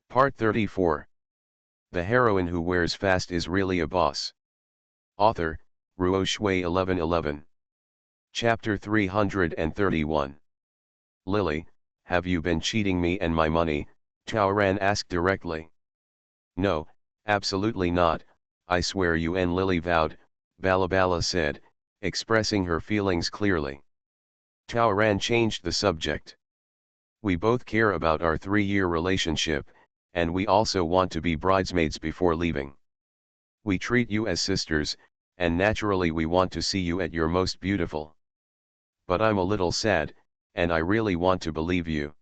Part 34. The heroine who wears fast is really a boss. Author, Ruo Shui 1111. Chapter 331. Lily, have you been cheating me and my money? Taoran asked directly. No, absolutely not, I swear you, and Lily vowed, Balabala said, expressing her feelings clearly. Taoran changed the subject. We both care about our 3-year relationship, and we also want to be bridesmaids before leaving. We treat you as sisters, and naturally we want to see you at your most beautiful. But I'm a little sad, and I really want to believe you.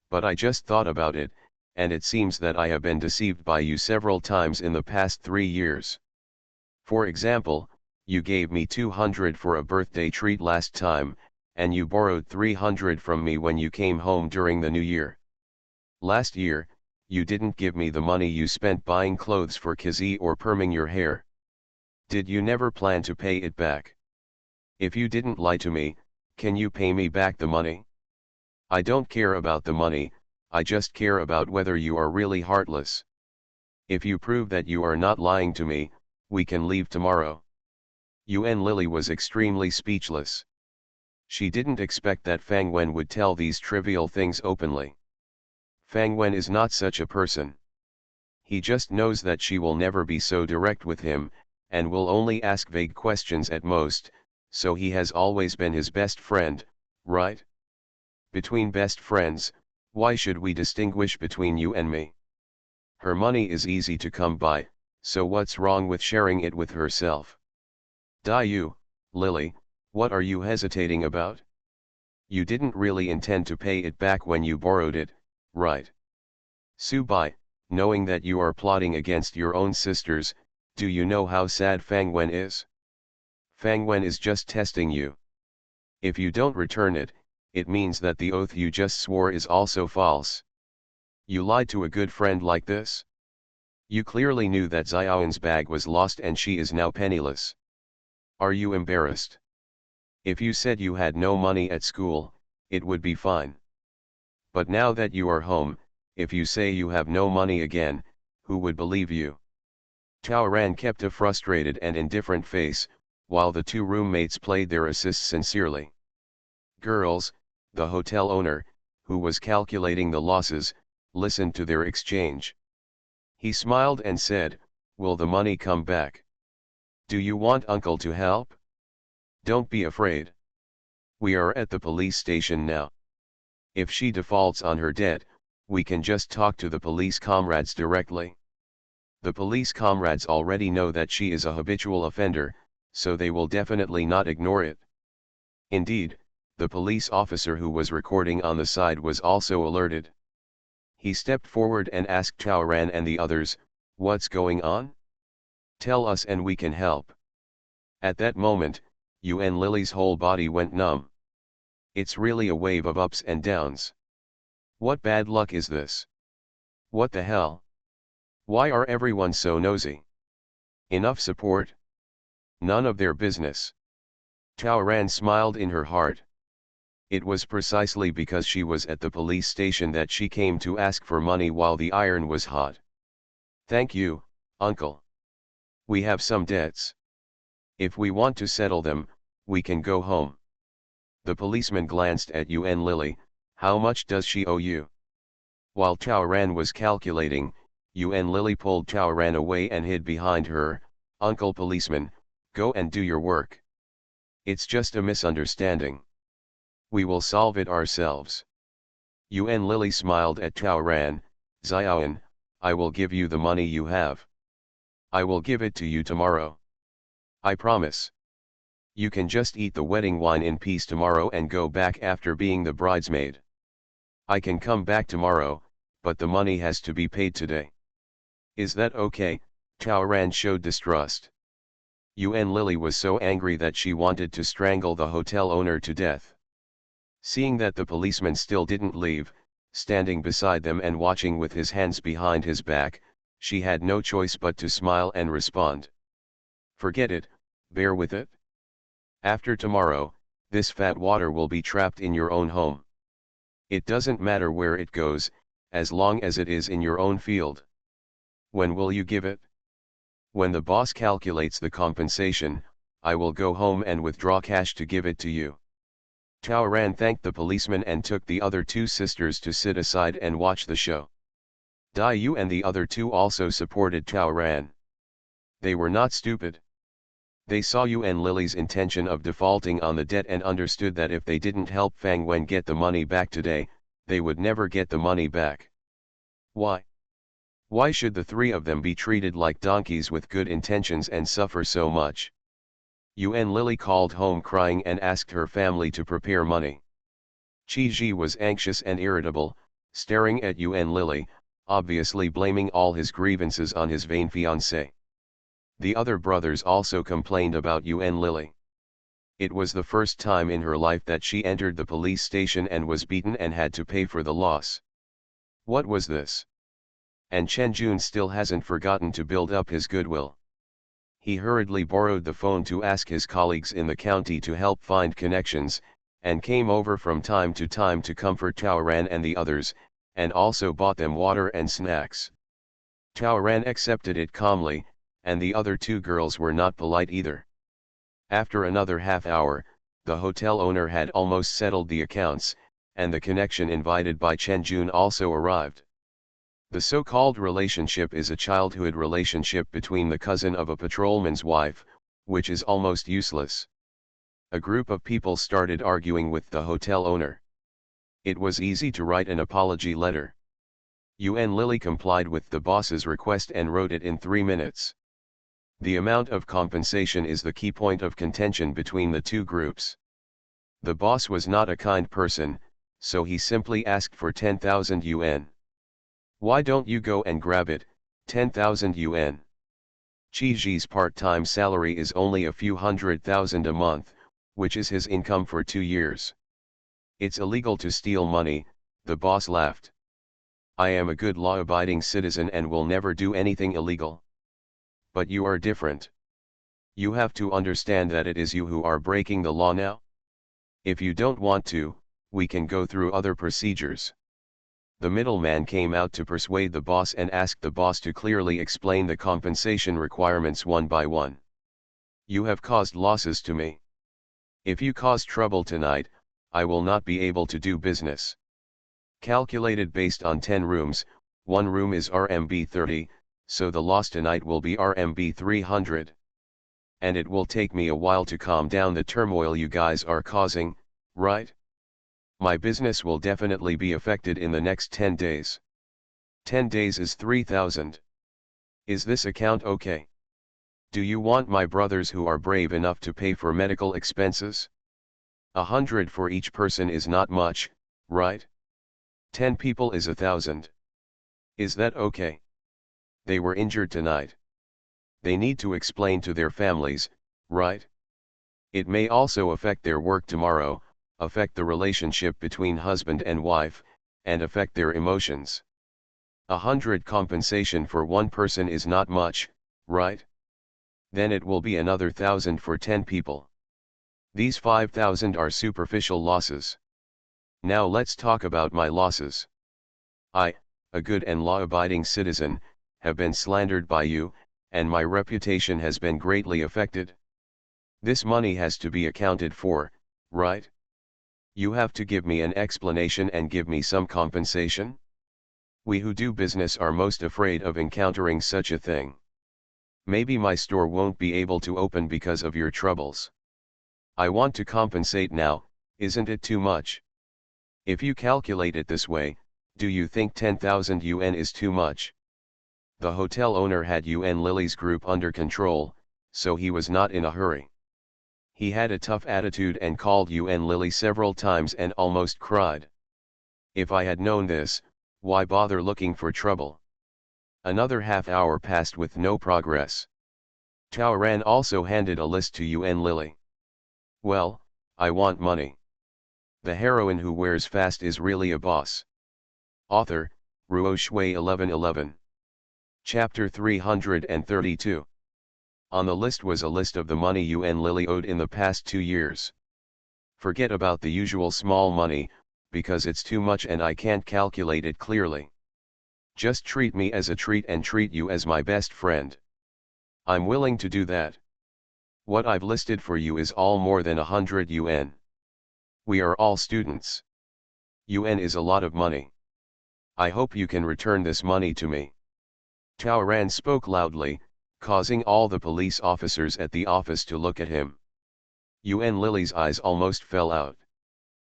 But I just thought about it, and it seems that I have been deceived by you several times in the past 3 years. For example, you gave me 200 for a birthday treat last time, and you borrowed 300 from me when you came home during the new year. Last year, you didn't give me the money you spent buying clothes for Kizzy or perming your hair. Did you never plan to pay it back? If you didn't lie to me, can you pay me back the money? I don't care about the money, I just care about whether you are really heartless. If you prove that you are not lying to me, we can leave tomorrow. Yuan Lily was extremely speechless. She didn't expect that Fang Wen would tell these trivial things openly. Fang Wen is not such a person. He just knows that she will never be so direct with him, and will only ask vague questions at most, so he has always been his best friend, right? Between best friends, why should we distinguish between you and me? Her money is easy to come by, so what's wrong with sharing it with herself? You, Lily, what are you hesitating about? You didn't really intend to pay it back when you borrowed it, right? Subai, knowing that you are plotting against your own sisters, do you know how sad Fang Wen is? Fang Wen is just testing you. If you don't return it, it means that the oath you just swore is also false. You lied to a good friend like this? You clearly knew that Xiaoan's bag was lost and she is now penniless. Are you embarrassed? If you said you had no money at school, it would be fine. But now that you are home, if you say you have no money again, who would believe you? Taoran kept a frustrated and indifferent face, while the two roommates played their assists sincerely. Girls, the hotel owner, who was calculating the losses, listened to their exchange. He smiled and said, will the money come back? Do you want uncle to help? Don't be afraid. We are at the police station now. If she defaults on her debt, we can just talk to the police comrades directly. The police comrades already know that she is a habitual offender, so they will definitely not ignore it. Indeed, the police officer who was recording on the side was also alerted. He stepped forward and asked Taoran and the others, what's going on? Tell us and we can help. At that moment, Yuan Lily's whole body went numb. It's really a wave of ups and downs. What bad luck is this? What the hell? Why are everyone so nosy? Enough support? None of their business. Taoran smiled in her heart. It was precisely because she was at the police station that she came to ask for money while the iron was hot. Thank you, uncle. We have some debts. If we want to settle them, we can go home. The policeman glanced at Yuan Lily, how much does she owe you? While Taoran was calculating, Yuan Lily pulled Taoran away and hid behind her. Uncle policeman, go and do your work. It's just a misunderstanding. We will solve it ourselves. Yuan Lily smiled at Taoran. Xiaoan, I will give you the money you have. I will give it to you tomorrow. I promise. You can just eat the wedding wine in peace tomorrow and go back after being the bridesmaid. I can come back tomorrow, but the money has to be paid today. Is that okay? Taoran showed distrust. Yuan Lily was so angry that she wanted to strangle the hotel owner to death. Seeing that the policeman still didn't leave, standing beside them and watching with his hands behind his back, she had no choice but to smile and respond. Forget it, bear with it. After tomorrow, this fat water will be trapped in your own home. It doesn't matter where it goes, as long as it is in your own field. When will you give it? When the boss calculates the compensation, I will go home and withdraw cash to give it to you. Taoran thanked the policeman and took the other two sisters to sit aside and watch the show. Dai Yu and the other two also supported Taoran. They were not stupid. They saw Yu and Lily's intention of defaulting on the debt and understood that if they didn't help Fang Wen get the money back today, they would never get the money back. Why? Why should the three of them be treated like donkeys with good intentions and suffer so much? Yu and Lily called home crying and asked her family to prepare money. Chi Ji was anxious and irritable, staring at Yu and Lily, obviously blaming all his grievances on his vain fiancée. The other brothers also complained about Yu and Lily. It was the first time in her life that she entered the police station and was beaten and had to pay for the loss. What was this? And Chen Jun still hasn't forgotten to build up his goodwill. He hurriedly borrowed the phone to ask his colleagues in the county to help find connections, and came over from time to time to comfort Taoran and the others, and also bought them water and snacks. Taoran accepted it calmly, and the other two girls were not polite either. After another half hour, the hotel owner had almost settled the accounts, and the connection invited by Chen Jun also arrived. The so-called relationship is a childhood relationship between the cousin of a patrolman's wife, which is almost useless. A group of people started arguing with the hotel owner. It was easy to write an apology letter. Yu and Lily complied with the boss's request and wrote it in 3 minutes. The amount of compensation is the key point of contention between the two groups. The boss was not a kind person, so he simply asked for 10,000 yuan. Why don't you go and grab it, 10,000 yuan? Chi Ji's part-time salary is only a few 100,000 a month, which is his income for 2 years. It's illegal to steal money, the boss laughed. I am a good law-abiding citizen and will never do anything illegal. But you are different. You have to understand that it is you who are breaking the law now. If you don't want to, we can go through other procedures. The middleman came out to persuade the boss and asked the boss to clearly explain the compensation requirements one by one. You have caused losses to me. If you cause trouble tonight, I will not be able to do business. Calculated based on 10 rooms, one room is RMB 30, so the loss tonight will be RMB 300. And it will take me a while to calm down the turmoil you guys are causing, right? My business will definitely be affected in the next 10 days. 10 days is 3,000. Is this account okay? Do you want my brothers who are brave enough to pay for medical expenses? 100 for each person is not much, right? 10 people is 1,000. Is that okay? They were injured tonight. They need to explain to their families, right? It may also affect their work tomorrow, affect the relationship between husband and wife, and affect their emotions. 100 compensation for one person is not much, right? Then it will be another 1,000 for 10 people. These 5,000 are superficial losses. Now let's talk about my losses. I, a good and law-abiding citizen, have been slandered by you, and my reputation has been greatly affected. This money has to be accounted for, right? You have to give me an explanation and give me some compensation. We who do business are most afraid of encountering such a thing. Maybe my store won't be able to open because of your troubles. I want to compensate now, isn't it too much? If you calculate it this way, do you think 10,000 yuan is too much? The hotel owner had Yu and Lily's group under control, so he was not in a hurry. He had a tough attitude and called Yu and Lily several times and almost cried. If I had known this, why bother looking for trouble? Another half hour passed with no progress. Taoran also handed a list to Yu and Lily. Well, I want money. The heroine who wears fast is really a boss. Author, Ruo Shui 1111. Chapter 332. On the list was a list of the money Yu and Lily owed in the past 2 years. Forget about the usual small money, because it's too much and I can't calculate it clearly. Just treat me as a treat and treat you as my best friend. I'm willing to do that. What I've listed for you is all more than 100 yuan. We are all students. Yuan is a lot of money. I hope you can return this money to me. Tao Ran spoke loudly, causing all the police officers at the office to look at him. Yuan Lily's eyes almost fell out.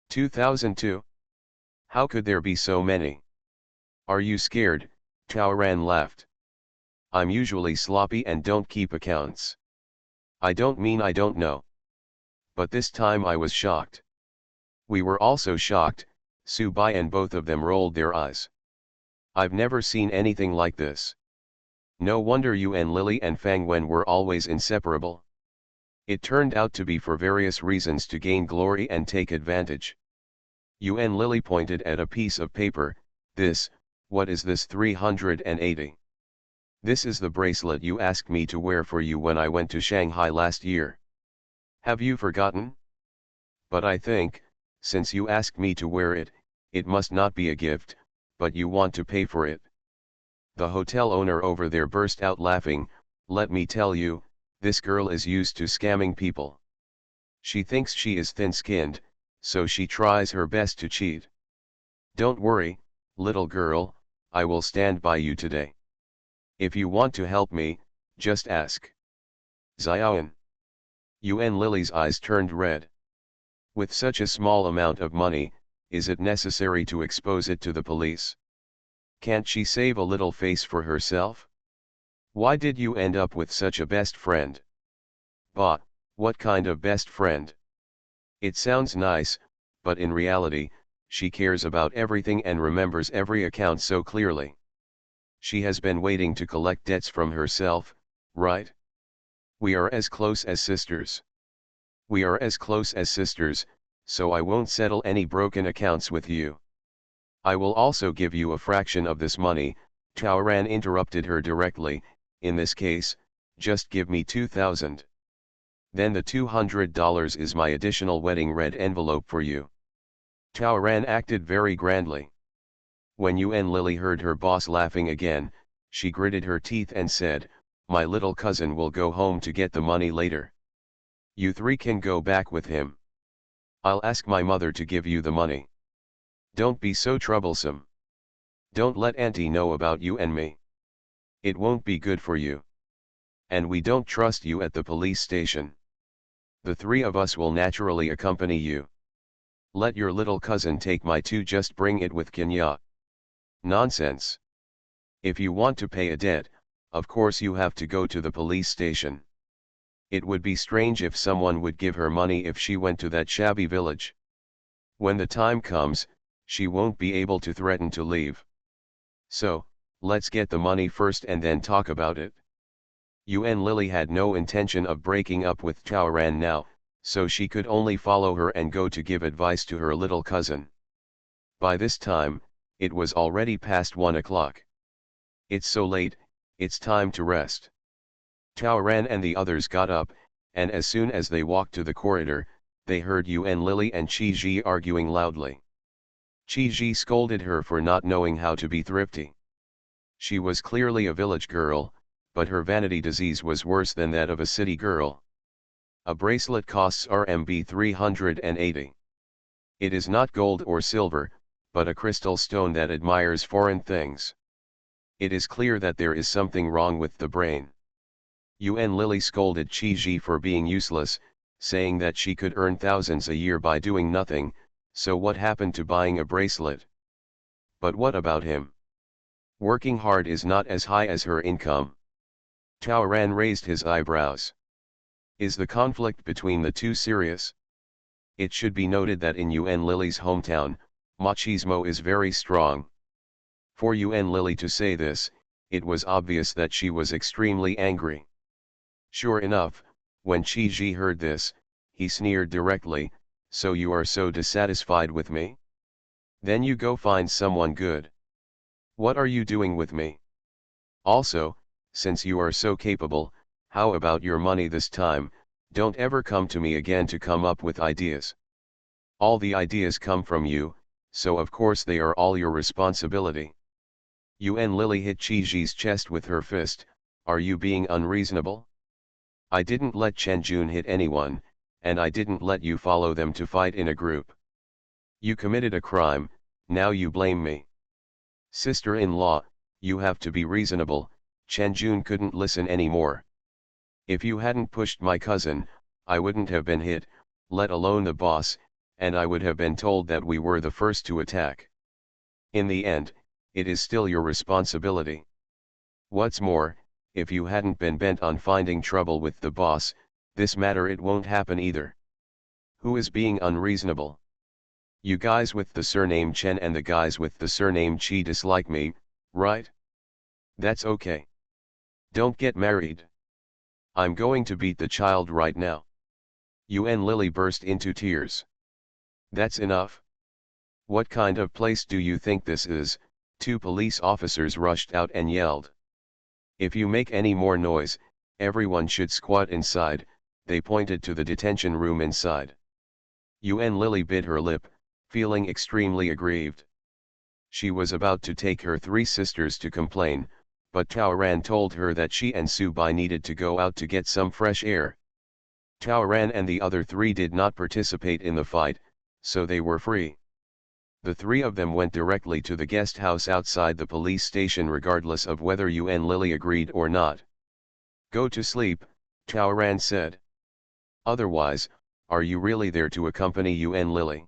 2002? How could there be so many? Are you scared? Tao Ran laughed. I'm usually sloppy and don't keep accounts. I don't mean I don't know. But this time I was shocked. We were also shocked, Su Bai and both of them rolled their eyes. I've never seen anything like this. No wonder Yuan Lily and Fang Wen were always inseparable. It turned out to be for various reasons to gain glory and take advantage. Yuan Lily pointed at a piece of paper. What is this 380? This is the bracelet you asked me to wear for you when I went to Shanghai last year. Have you forgotten? But I think, since you asked me to wear it, it must not be a gift, but you want to pay for it. The hotel owner over there burst out laughing. Let me tell you, this girl is used to scamming people. She thinks she is thin-skinned, so she tries her best to cheat. Don't worry, little girl, I will stand by you today. If you want to help me, just ask. Xiaoan. Yuan Lily's eyes turned red. With such a small amount of money, is it necessary to expose it to the police? Can't she save a little face for herself? Why did you end up with such a best friend? Bah, what kind of best friend? It sounds nice, but in reality, she cares about everything and remembers every account so clearly. She has been waiting to collect debts from herself, right? We are as close as sisters. We are as close as sisters, so I won't settle any broken accounts with you. I will also give you a fraction of this money. Tao Ran interrupted her directly. In this case, just give me 2,000. Then the $200 is my additional wedding red envelope for you. Tao Ran acted very grandly. When Yuan Lily heard her boss laughing again, she gritted her teeth and said, my little cousin will go home to get the money later. You three can go back with him. I'll ask my mother to give you the money. Don't be so troublesome. Don't let Auntie know about you and me. It won't be good for you. And we don't trust you at the police station. The three of us will naturally accompany you. Let your little cousin take my two, just bring it with Kenya. Nonsense. If you want to pay a debt, of course you have to go to the police station. It would be strange if someone would give her money if she went to that shabby village. When the time comes, she won't be able to threaten to leave. So, let's get the money first and then talk about it. Yuan Lily had no intention of breaking up with Tao Ran now, so she could only follow her and go to give advice to her little cousin. By this time, it was already past 1 o'clock. It's so late, it's time to rest. Tao Ran and the others got up, and as soon as they walked to the corridor, they heard Yuan Lily and Qi Ji arguing loudly. Qi Ji scolded her for not knowing how to be thrifty. She was clearly a village girl, but her vanity disease was worse than that of a city girl. A bracelet costs RMB 380. It is not gold or silver, but a crystal stone that admires foreign things. It is clear that there is something wrong with the brain. Yuan Lily scolded Qi Ji for being useless, saying that she could earn thousands a year by doing nothing, so what happened to buying a bracelet? But what about him? Working hard is not as high as her income. Tao Ran raised his eyebrows. Is the conflict between the two serious? It should be noted that in Yuan Lily's hometown, machismo is very strong. For Yuan Lily to say this, it was obvious that she was extremely angry. Sure enough, when Qi Ji heard this, he sneered directly, so you are so dissatisfied with me? Then you go find someone good. What are you doing with me? Also, since you are so capable, how about your money this time? Don't ever come to me again to come up with ideas. All the ideas come from you, so of course they are all your responsibility. Yuan Lily hit Chiji's chest with her fist. Are you being unreasonable? I didn't let Chen Jun hit anyone, and I didn't let you follow them to fight in a group. You committed a crime, now you blame me. Sister-in-law, you have to be reasonable. Chen Jun couldn't listen anymore. If you hadn't pushed my cousin, I wouldn't have been hit, let alone the boss, and I would have been told that we were the first to attack. In the end, it is still your responsibility. What's more, if you hadn't been bent on finding trouble with the boss, this matter it won't happen either. Who is being unreasonable? You guys with the surname Chen and the guys with the surname Chi dislike me, right? That's okay. Don't get married. I'm going to beat the child right now. Yuan Lily burst into tears. That's enough. What kind of place do you think this is? Two police officers rushed out and yelled. If you make any more noise, everyone should squat inside. They pointed to the detention room inside. Yuan Lily bit her lip, feeling extremely aggrieved. She was about to take her three sisters to complain, but Tao Ran told her that she and Su Bai needed to go out to get some fresh air. Tao Ran and the other three did not participate in the fight, so they were free. The three of them went directly to the guest house outside the police station regardless of whether Yuan Lily agreed or not. Go to sleep, Tao Ran said. Otherwise, are you really there to accompany Yuan Lily?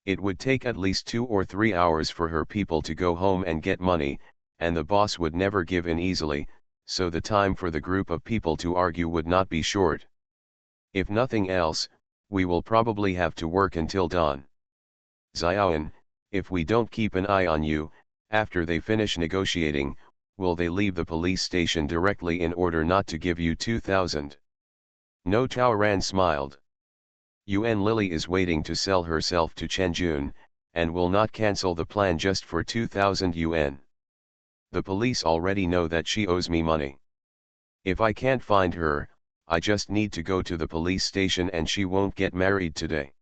It would take at least 2 or 3 hours for her people to go home and get money, and the boss would never give in easily, so the time for the group of people to argue would not be short. If nothing else, we will probably have to work until dawn. Xiaoan, if we don't keep an eye on you, after they finish negotiating, will they leave the police station directly in order not to give you 2,000? No, Tao Ran smiled. Yuan Lily is waiting to sell herself to Chen Jun, and will not cancel the plan just for 2,000 yuan. The police already know that she owes me money. If I can't find her, I just need to go to the police station and she won't get married today.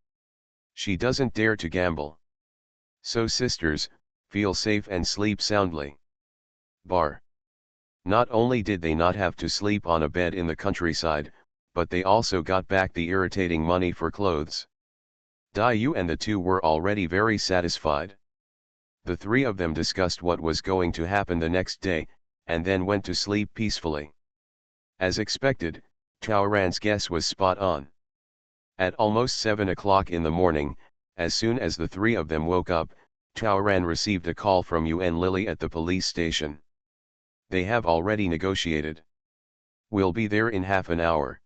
She doesn't dare to gamble. So sisters, feel safe and sleep soundly. Bar. Not only did they not have to sleep on a bed in the countryside, but they also got back the irritating money for clothes. Dai Yu and the two were already very satisfied. The three of them discussed what was going to happen the next day, and then went to sleep peacefully. As expected, Tao Ran's guess was spot on. At almost 7 o'clock in the morning, as soon as the three of them woke up, Tao Ran received a call from Yuan Lily at the police station. They have already negotiated. We'll be there in half an hour.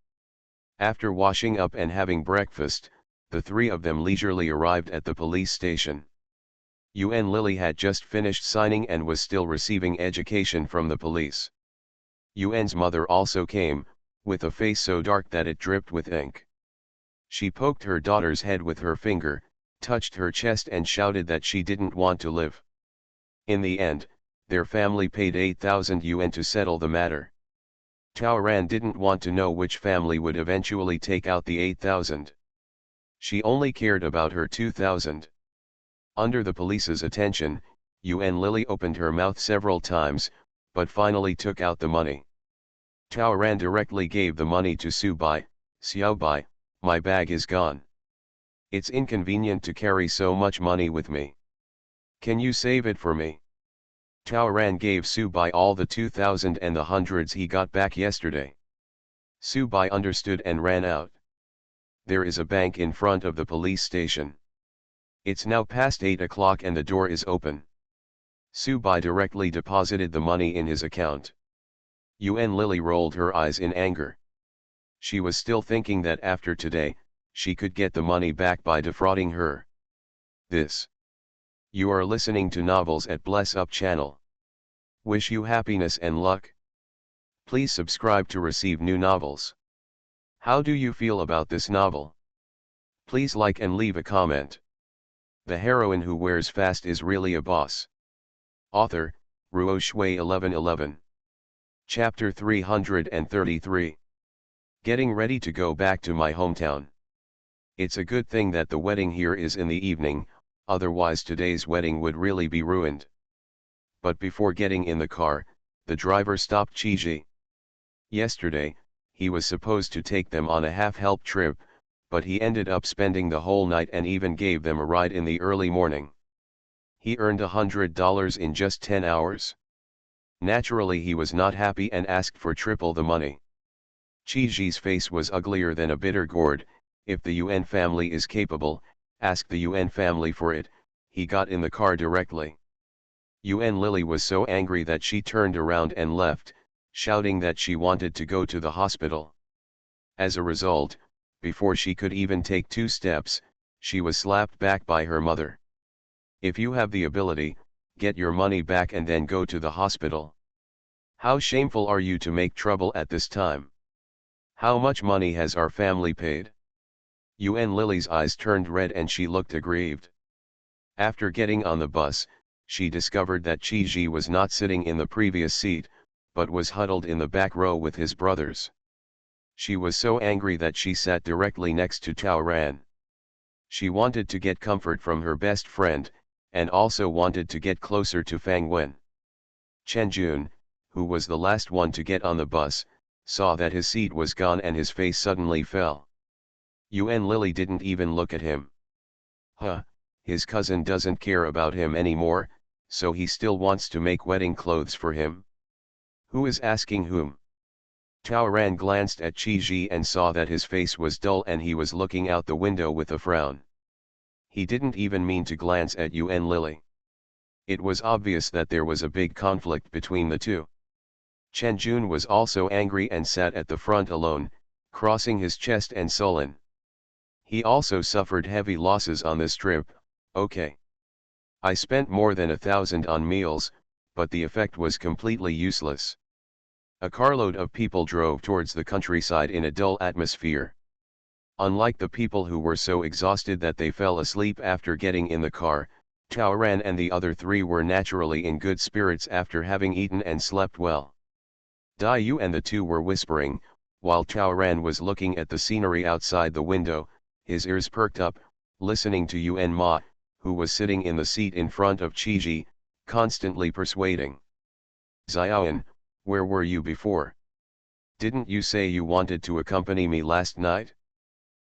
After washing up and having breakfast, the three of them leisurely arrived at the police station. Yuan Lily had just finished signing and was still receiving education from the police. Yuan's mother also came, with a face so dark that it dripped with ink. She poked her daughter's head with her finger, touched her chest and shouted that she didn't want to live. In the end, their family paid 8,000 yuan to settle the matter. Tao Ran didn't want to know which family would eventually take out the 8,000. She only cared about her 2,000. Under the police's attention, Yuan Lily opened her mouth several times, but finally took out the money. Tao Ran directly gave the money to Su Bai. Xiao Bai, my bag is gone. It's inconvenient to carry so much money with me. Can you save it for me? Tao Ran gave Su Bai all the 2,000 and the hundreds he got back yesterday. Su Bai understood and ran out. There is a bank in front of the police station. It's now past 8 o'clock and the door is open. Su Bai directly deposited the money in his account. Yuan Lily rolled her eyes in anger. She was still thinking that after today, she could get the money back by defrauding her. This. You are listening to Novels at Bless Up channel. Wish you happiness and luck. Please subscribe to receive new novels. How do you feel about this novel? Please like and leave a comment. The heroine who wears fast is really a boss. Author, Ruo Shui 1111. Chapter 333. Getting ready to go back to my hometown. It's a good thing that the wedding here is in the evening, otherwise today's wedding would really be ruined. but before getting in the car, the driver stopped Chiji. Yesterday, he was supposed to take them on a half-help trip, but he ended up spending the whole night and even gave them a ride in the early morning. He earned $100 in just 10 hours. Naturally he was not happy and asked for triple the money. Chiji's face was uglier than a bitter gourd. If the UN family is capable, ask the UN family for it. He got in the car directly. UN Lily was so angry that she turned around and left, shouting that she wanted to go to the hospital. As a result, before she could even take 2 steps, she was slapped back by her mother. If you have the ability, get your money back and then go to the hospital. How shameful are you to make trouble at this time? How much money has our family paid? UN Lily's eyes turned red and she looked aggrieved. After getting on the bus, she discovered that Chiji was not sitting in the previous seat, but was huddled in the back row with his brothers. She was so angry that she sat directly next to Tao Ran. She wanted to get comfort from her best friend, and also wanted to get closer to Fang Wen. Chen Jun, who was the last one to get on the bus, saw that his seat was gone and his face suddenly fell. UN Lily didn't even look at him. His cousin doesn't care about him anymore, so he still wants to make wedding clothes for him? Who is asking whom? Tao Ran glanced at Chiji and saw that his face was dull and he was looking out the window with a frown. He didn't even mean to glance at UN Lily. It was obvious that there was a big conflict between the two. Chen Jun was also angry and sat at the front alone, crossing his chest and sullen. He also suffered heavy losses on this trip. Okay. I spent more than 1,000 on meals, but the effect was completely useless. A carload of people drove towards the countryside in a dull atmosphere. Unlike the people who were so exhausted that they fell asleep after getting in the car, Tao Ran and the other 3 were naturally in good spirits after having eaten and slept well. Dai Yu and the 2 were whispering, while Tao Ran was looking at the scenery outside the window, his ears perked up, listening to Yuan Ma, who was sitting in the seat in front of Chiji, constantly persuading. Xiaoyan, where were you before? Didn't you say you wanted to accompany me last night?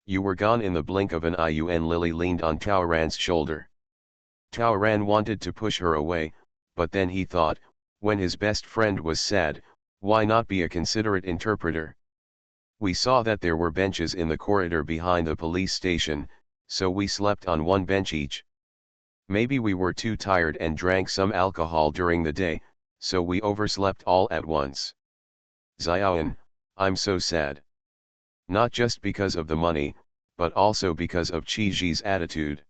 You were gone in the blink of an eye. UN Lily leaned on Tao Ran's shoulder. Tao Ran wanted to push her away, but then he thought, when his best friend was sad, why not be a considerate interpreter? We saw that there were benches in the corridor behind the police station, so we slept on one bench each. Maybe we were too tired and drank some alcohol during the day, so we overslept all at once. Xiaoyan, I'm so sad. Not just because of the money, but also because of Chiji's attitude.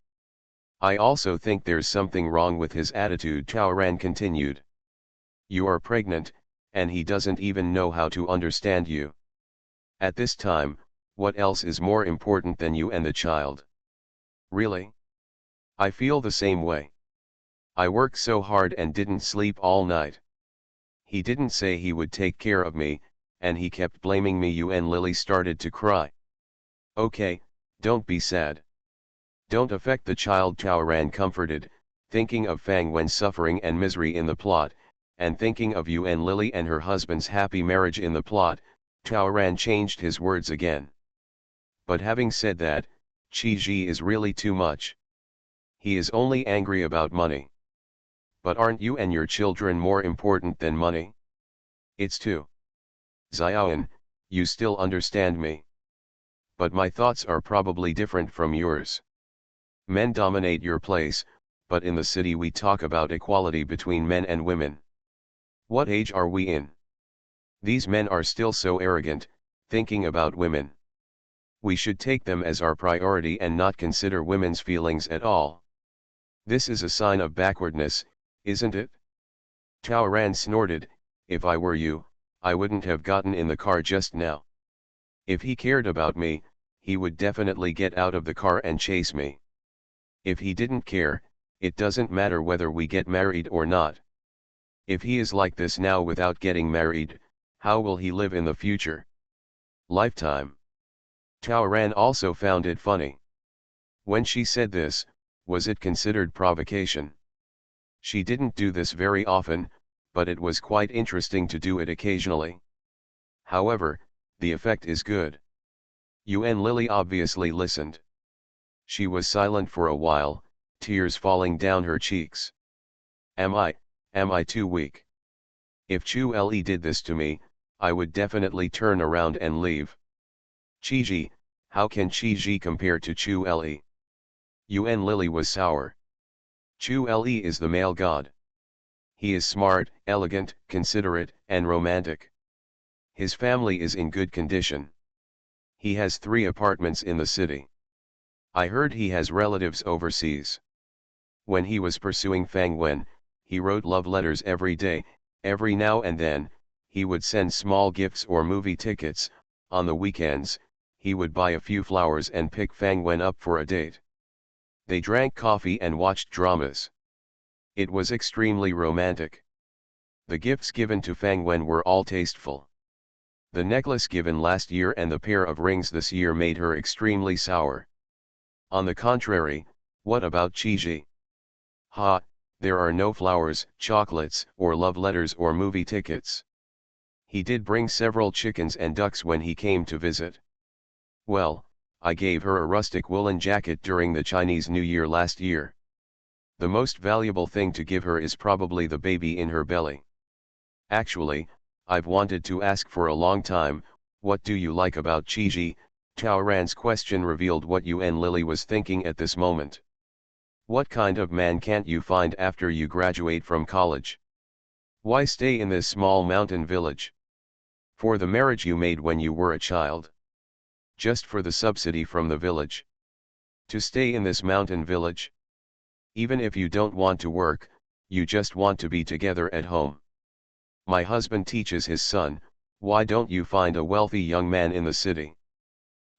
I also think there's something wrong with his attitude, Tao Ran continued. You are pregnant, and he doesn't even know how to understand you. At this time, what else is more important than you and the child? Really? I feel the same way. I worked so hard and didn't sleep all night. He didn't say he would take care of me, and he kept blaming me. UN Lily started to cry. Okay, don't be sad. Don't affect the child, Tao Ran comforted, thinking of Fang Wen's suffering and misery in the plot, and thinking of UN Lily and her husband's happy marriage in the plot. Tao Ran changed his words again. But having said that, Chiji is really too much. He is only angry about money. But aren't you and your children more important than money? It's too. Xiaoyan, you still understand me. But my thoughts are probably different from yours. Men dominate your place, but in the city we talk about equality between men and women. What age are we in? These men are still so arrogant, thinking about women. We should take them as our priority and not consider women's feelings at all. This is a sign of backwardness, isn't it? Tao Ran snorted, if I were you, I wouldn't have gotten in the car just now. If he cared about me, he would definitely get out of the car and chase me. If he didn't care, it doesn't matter whether we get married or not. If he is like this now without getting married, how will he live in the future? Lifetime. Tao Ran also found it funny. When she said this, was it considered provocation? She didn't do this very often, but it was quite interesting to do it occasionally. However, the effect is good. Yuan Lily obviously listened. She was silent for a while, tears falling down her cheeks. Am I too weak? If Chu Le did this to me, I would definitely turn around and leave. Chi-ji, how can Chi-ji compare to Chu Le? Yuan Lily was sour. Chu Le is the male god. He is smart, elegant, considerate, and romantic. His family is in good condition. He has 3 apartments in the city. I heard he has relatives overseas. When he was pursuing Fang Wen, he wrote love letters every day. Every now and then, he would send small gifts or movie tickets. On the weekends, he would buy a few flowers and pick Fang Wen up for a date. They drank coffee and watched dramas. It was extremely romantic. The gifts given to Fang Wen were all tasteful. The necklace given last year and the pair of rings this year made her extremely sour. On the contrary, what about Chi-ji? Ha, there are no flowers, chocolates, or love letters or movie tickets. He did bring several chickens and ducks when he came to visit. Well, I gave her a rustic woolen jacket during the Chinese New Year last year. The most valuable thing to give her is probably the baby in her belly. Actually, I've wanted to ask for a long time, what do you like about Chi-ji? Tao Ran's question revealed what Yuan Lily was thinking at this moment. What kind of man can't you find after you graduate from college? Why stay in this small mountain village? For the marriage you made when you were a child? Just for the subsidy from the village? To stay in this mountain village? Even if you don't want to work, you just want to be together at home. My husband teaches his son, why don't you find a wealthy young man in the city?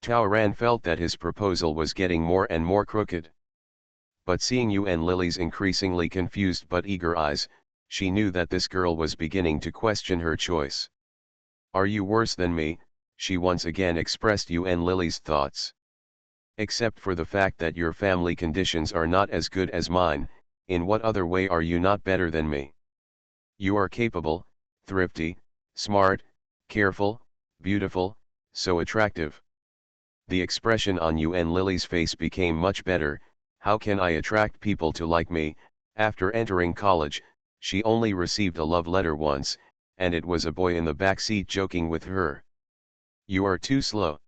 Tao Ran felt that his proposal was getting more and more crooked. But seeing Yuan Lily's increasingly confused but eager eyes, she knew that this girl was beginning to question her choice. Are you worse than me? She once again expressed Yuan Lily's thoughts. Except for the fact that your family conditions are not as good as mine, in what other way are you not better than me? You are capable, thrifty, smart, careful, beautiful, so attractive. The expression on Yuan Lily's face became much better. How can I attract people to like me? After entering college, she only received a love letter once, and it was a boy in the back seat joking with her. You are too slow.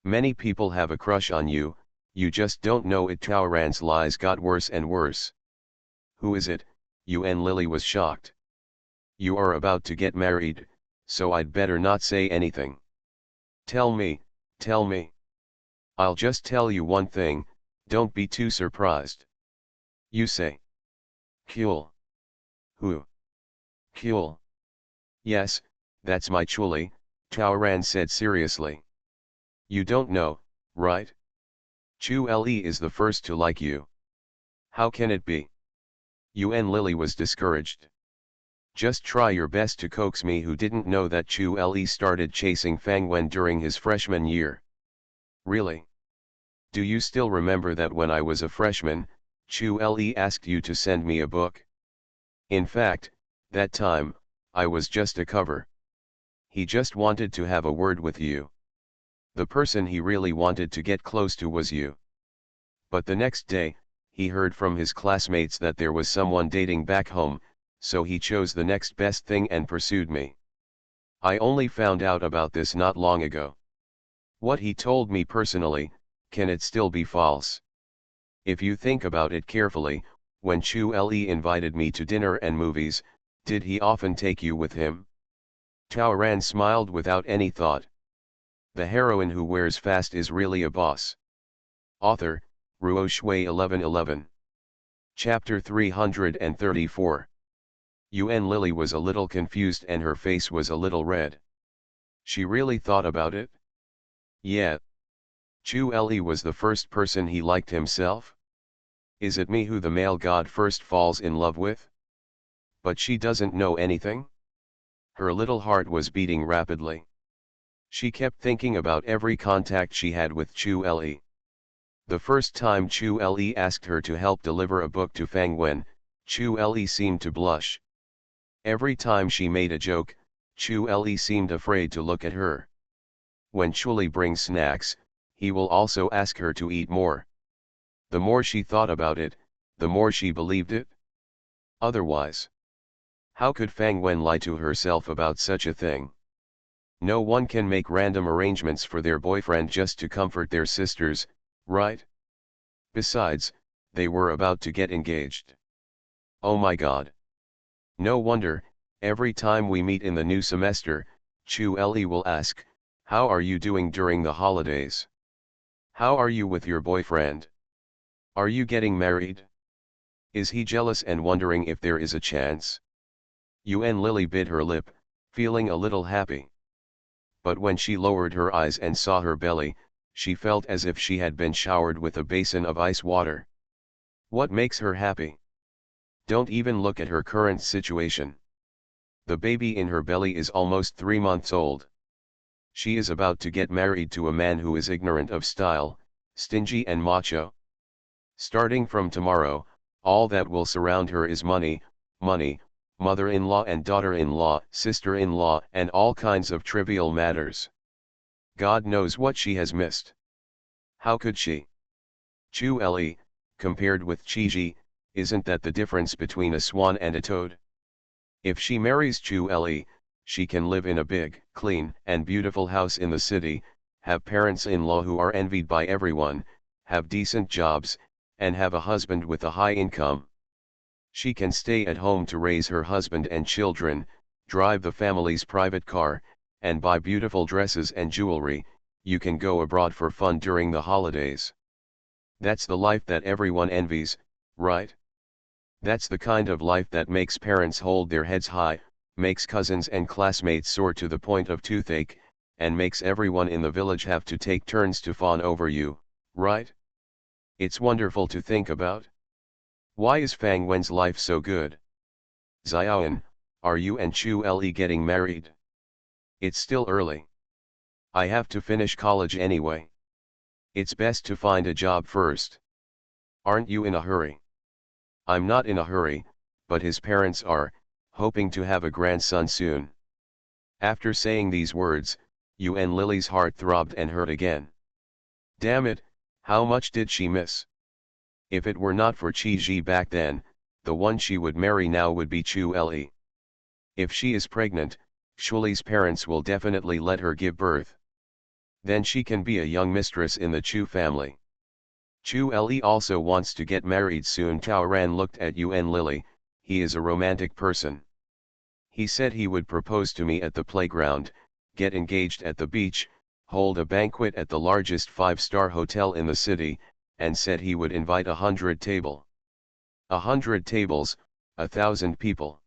Many people have a crush on you, you just don't know it. Tao Ran's lies got worse and worse. Who is it? Yuan Lily was shocked. You are about to get married, so I'd better not say anything. Tell me, tell me. I'll just tell you one thing, don't be too surprised. You say. Cool. Who? Cool. Yes, that's my Chuli, Tao Ran said seriously. You don't know, right? Chu Le is the first to like you. How can it be? Yuan Lily was discouraged. Just try your best to coax me. Who didn't know that Chu Le started chasing Fang Wen during his freshman year? Really? Do you still remember that when I was a freshman, Chu Le asked you to send me a book? In fact, that time, I was just a cover. He just wanted to have a word with you. The person he really wanted to get close to was you. But the next day, he heard from his classmates that there was someone dating back home, so he chose the next best thing and pursued me. I only found out about this not long ago. What he told me personally, can it still be false? If you think about it carefully, when Chu Le invited me to dinner and movies, did he often take you with him? Tao Ran smiled without any thought. The heroine who wears fast is really a boss. Author, Ruo Shui 1111. Chapter 334. Yuan Lily was a little confused and her face was a little red. She really thought about it? Yeah. Chu Le was the first person he liked himself? Is it me who the male god first falls in love with? But she doesn't know anything? Her little heart was beating rapidly. She kept thinking about every contact she had with Chu Le. The first time Chu Le asked her to help deliver a book to Fang Wen, Chu Le seemed to blush. Every time she made a joke, Chu Le seemed afraid to look at her. When Chuli brings snacks, he will also ask her to eat more. The more she thought about it, the more she believed it. Otherwise, how could Fang Wen lie to herself about such a thing? No one can make random arrangements for their boyfriend just to comfort their sisters, right? Besides, they were about to get engaged. Oh my god. No wonder, every time we meet in the new semester, Chu Le will ask, "How are you doing during the holidays? How are you with your boyfriend? Are you getting married? Is he jealous and wondering if there is a chance?" Yuan Lily bit her lip, feeling a little happy. But when she lowered her eyes and saw her belly, she felt as if she had been showered with a basin of ice water. What makes her happy? Don't even look at her current situation. The baby in her belly is almost 3 months old. She is about to get married to a man who is ignorant of style, stingy and macho. Starting from tomorrow, all that will surround her is money, money, mother-in-law and daughter-in-law, sister-in-law, and all kinds of trivial matters. God knows what she has missed. How could she? Chu Le, compared with Chi-ji, isn't that the difference between a swan and a toad? If she marries Chu Le, she can live in a big, clean, and beautiful house in the city, have parents-in-law who are envied by everyone, have decent jobs, and have a husband with a high income. She can stay at home to raise her husband and children, drive the family's private car, and buy beautiful dresses and jewelry. You can go abroad for fun during the holidays. That's the life that everyone envies, right? That's the kind of life that makes parents hold their heads high, makes cousins and classmates sore to the point of toothache, and makes everyone in the village have to take turns to fawn over you, right? It's wonderful to think about. Why is Fang Wen's life so good? Xiaoan, are you and Chu Le getting married? It's still early. I have to finish college anyway. It's best to find a job first. Aren't you in a hurry? I'm not in a hurry, but his parents are, hoping to have a grandson soon. After saying these words, Yuan Lily's heart throbbed and hurt again. Damn it, how much did she miss? If it were not for Chi-ji back then, the one she would marry now would be Chu Le. If she is pregnant, Shuli's parents will definitely let her give birth. Then she can be a young mistress in the Chu family. Chu Le also wants to get married soon. Cao Ran looked at Yuan Lily. He is a romantic person. He said he would propose to me at the playground, get engaged at the beach, hold a banquet at the largest 5-star hotel in the city, and said he would invite 100 tables. 100 tables, 1,000 people.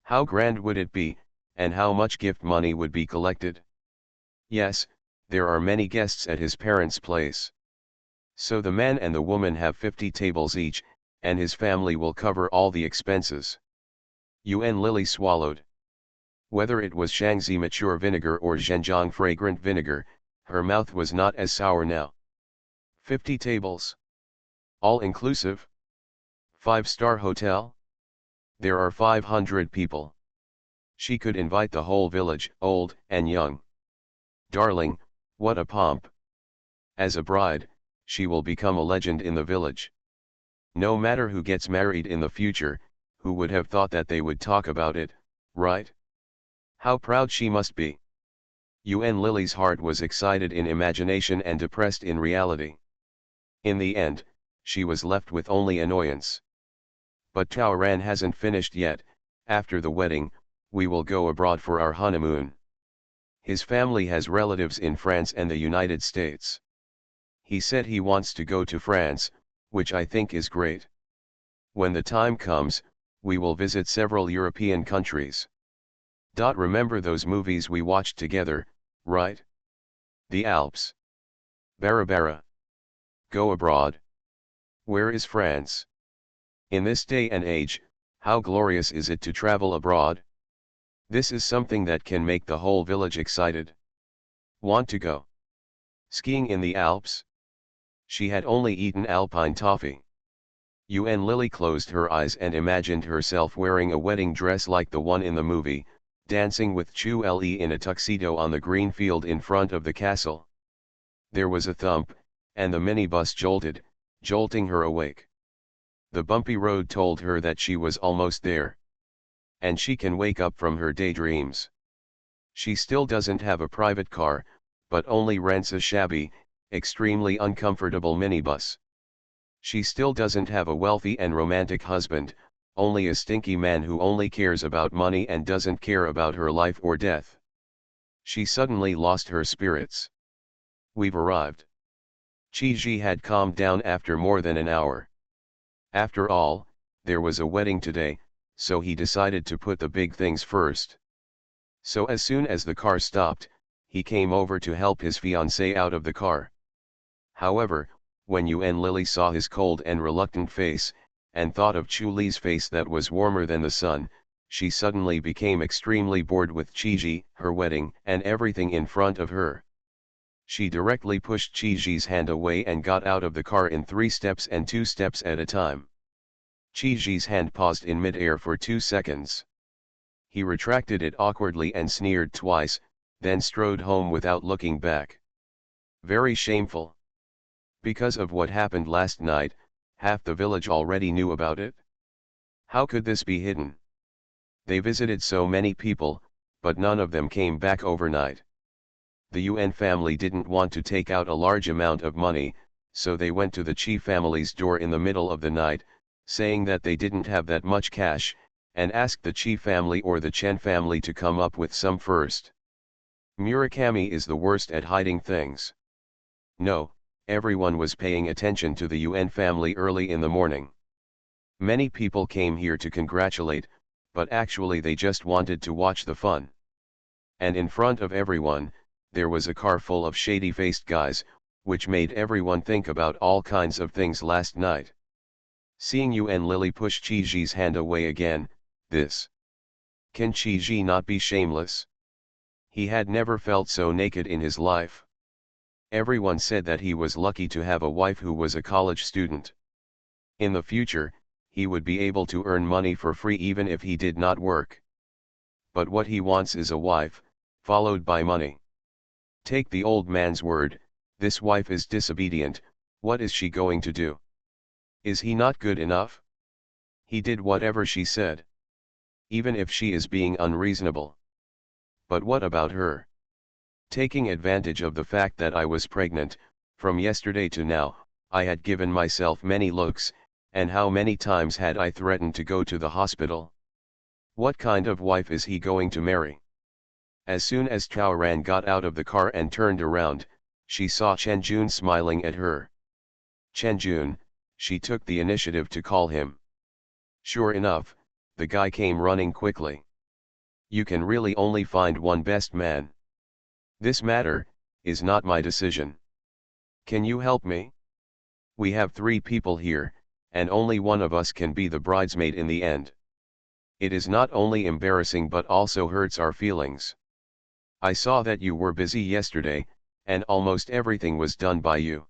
How grand would it be, and how much gift money would be collected? Yes, there are many guests at his parents' place. So the man and the woman have 50 tables each, and his family will cover all the expenses. Yuan Lily swallowed. Whether it was Shangzi mature vinegar or Zhenjiang fragrant vinegar, her mouth was not as sour now. 50 tables. All inclusive? 5-star hotel? There are 500 people. She could invite the whole village, old and young. Darling, what a pomp. As a bride, she will become a legend in the village. No matter who gets married in the future, who would have thought that they would talk about it, right? How proud she must be. Yuan Lily's heart was excited in imagination and depressed in reality. In the end, she was left with only annoyance. But Cao Ran hasn't finished yet. After the wedding, we will go abroad for our honeymoon. His family has relatives in France and the United States. He said he wants to go to France, which I think is great. When the time comes, we will visit several European countries. Remember those movies we watched together, right? The Alps. Barabara. Go abroad. Where is France? In this day and age, how glorious is it to travel abroad? This is something that can make the whole village excited. Want to go? Skiing in the Alps? She had only eaten alpine toffee. Yuen Lily closed her eyes and imagined herself wearing a wedding dress like the one in the movie, dancing with Chu Li in a tuxedo on the green field in front of the castle. There was a thump, and the minibus jolted, jolting her awake. The bumpy road told her that she was almost there. And she can wake up from her daydreams. She still doesn't have a private car, but only rents a shabby, extremely uncomfortable minibus. She still doesn't have a wealthy and romantic husband, only a stinky man who only cares about money and doesn't care about her life or death. She suddenly lost her spirits. We've arrived. Chi-ji had calmed down after more than an hour. After all, there was a wedding today, so he decided to put the big things first. So as soon as the car stopped, he came over to help his fiancée out of the car. However, when Yuen Lily saw his cold and reluctant face, and thought of Chu Li's face that was warmer than the sun, she suddenly became extremely bored with Chi-ji, her wedding, and everything in front of her. She directly pushed Chi-ji's hand away and got out of the car in 3 steps and 2 steps at a time. Chi-ji's hand paused in mid-air for 2 seconds. He retracted it awkwardly and sneered twice, then strode home without looking back. Very shameful. Because of what happened last night, half the village already knew about it. How could this be hidden? They visited so many people, but none of them came back overnight. The Yuen family didn't want to take out a large amount of money, so they went to the Chi family's door in the middle of the night, saying that they didn't have that much cash, and asked the Chi family or the Chen family to come up with some first. Murakami is the worst at hiding things. No, everyone was paying attention to the Yuen family early in the morning. Many people came here to congratulate, but actually they just wanted to watch the fun. And in front of everyone, there was a car full of shady-faced guys, which made everyone think about all kinds of things last night. Seeing Yuen Lily push Chi-ji's hand away again, this. Can Chi-ji not be shameless? He had never felt so naked in his life. Everyone said that he was lucky to have a wife who was a college student. In the future, he would be able to earn money for free even if he did not work. But what he wants is a wife, followed by money. Take the old man's word, this wife is disobedient, what is she going to do? Is he not good enough? He did whatever she said. Even if she is being unreasonable. But what about her? Taking advantage of the fact that I was pregnant, from yesterday to now, I had given myself many looks, and how many times had I threatened to go to the hospital? What kind of wife is he going to marry? As soon as Chao Ran got out of the car and turned around, she saw Chen Jun smiling at her. Chen Jun, she took the initiative to call him. Sure enough, the guy came running quickly. You can really only find one best man. This matter is not my decision. Can you help me? We have 3 people here, and only one of us can be the bridesmaid in the end. It is not only embarrassing but also hurts our feelings. I saw that you were busy yesterday, and almost everything was done by you.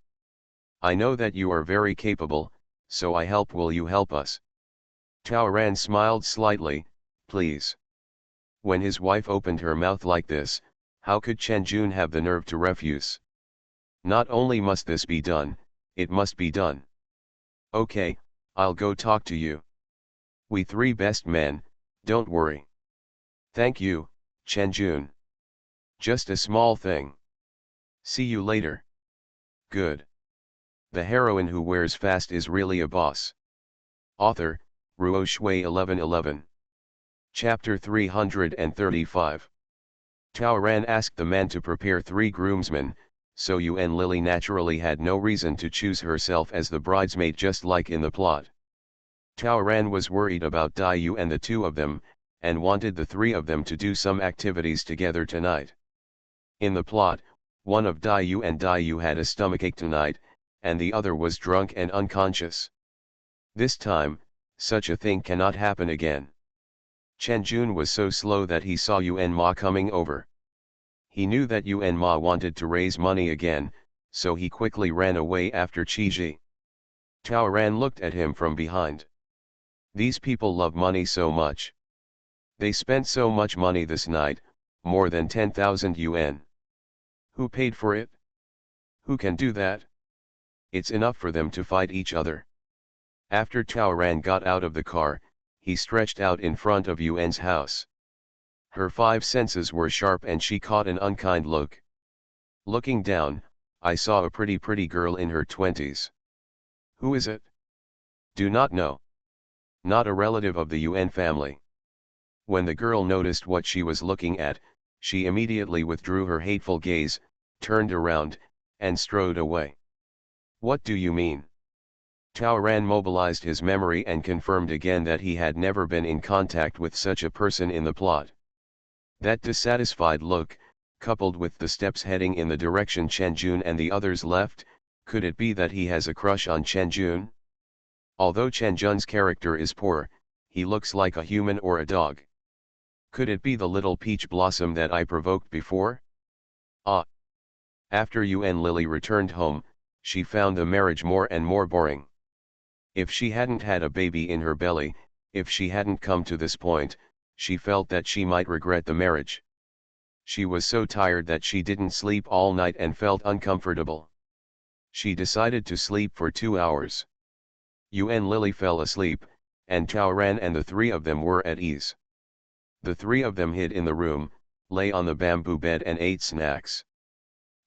I know that you are very capable, so I help. Will you help us? Chao Ran smiled slightly, please. When his wife opened her mouth like this, how could Chen Jun have the nerve to refuse? Not only must this be done, it must be done. Okay, I'll go talk to you. We 3 best men, don't worry. Thank you, Chen Jun. Just a small thing. See you later. Good. The heroine who wears fast is really a boss. Author, Ruo Shui 1111. Chapter 335. Chao Ran asked the man to prepare 3 groomsmen, so Yuen Lily naturally had no reason to choose herself as the bridesmaid just like in the plot. Chao Ran was worried about Dai Yu and the 2 of them, and wanted the 3 of them to do some activities together tonight. In the plot, one of Dai Yu had a stomachache tonight, and the other was drunk and unconscious. This time, such a thing cannot happen again. Chen Jun was so slow that he saw Yuen Ma coming over. He knew that Yuen Ma wanted to raise money again, so he quickly ran away after Chi-ji. Tao Ran looked at him from behind. These people love money so much. They spent so much money this night, more than 10,000 yuan. Who paid for it? Who can do that? It's enough for them to fight each other. After Tao Ran got out of the car, he stretched out in front of Yuan's house. Her five senses were sharp and she caught an unkind look. Looking down, I saw a pretty girl in her 20s. Who is it? Do not know. Not a relative of the Yuan family. When the girl noticed what she was looking at, she immediately withdrew her hateful gaze, turned around, and strode away. What do you mean? Tao Ran mobilized his memory and confirmed again that he had never been in contact with such a person in the plot. That dissatisfied look, coupled with the steps heading in the direction Chen Jun and the others left, could it be that he has a crush on Chen Jun? Although Chen Jun's character is poor, he looks like a human or a dog. Could it be the little peach blossom that I provoked before? Ah! After Yuan Lily returned home, she found the marriage more and more boring. If she hadn't had a baby in her belly, if she hadn't come to this point, she felt that she might regret the marriage. She was so tired that she didn't sleep all night and felt uncomfortable. She decided to sleep for 2 hours. Yuan Lily fell asleep, and Tao Ran and the three of them were at ease. The three of them hid in the room, lay on the bamboo bed and ate snacks.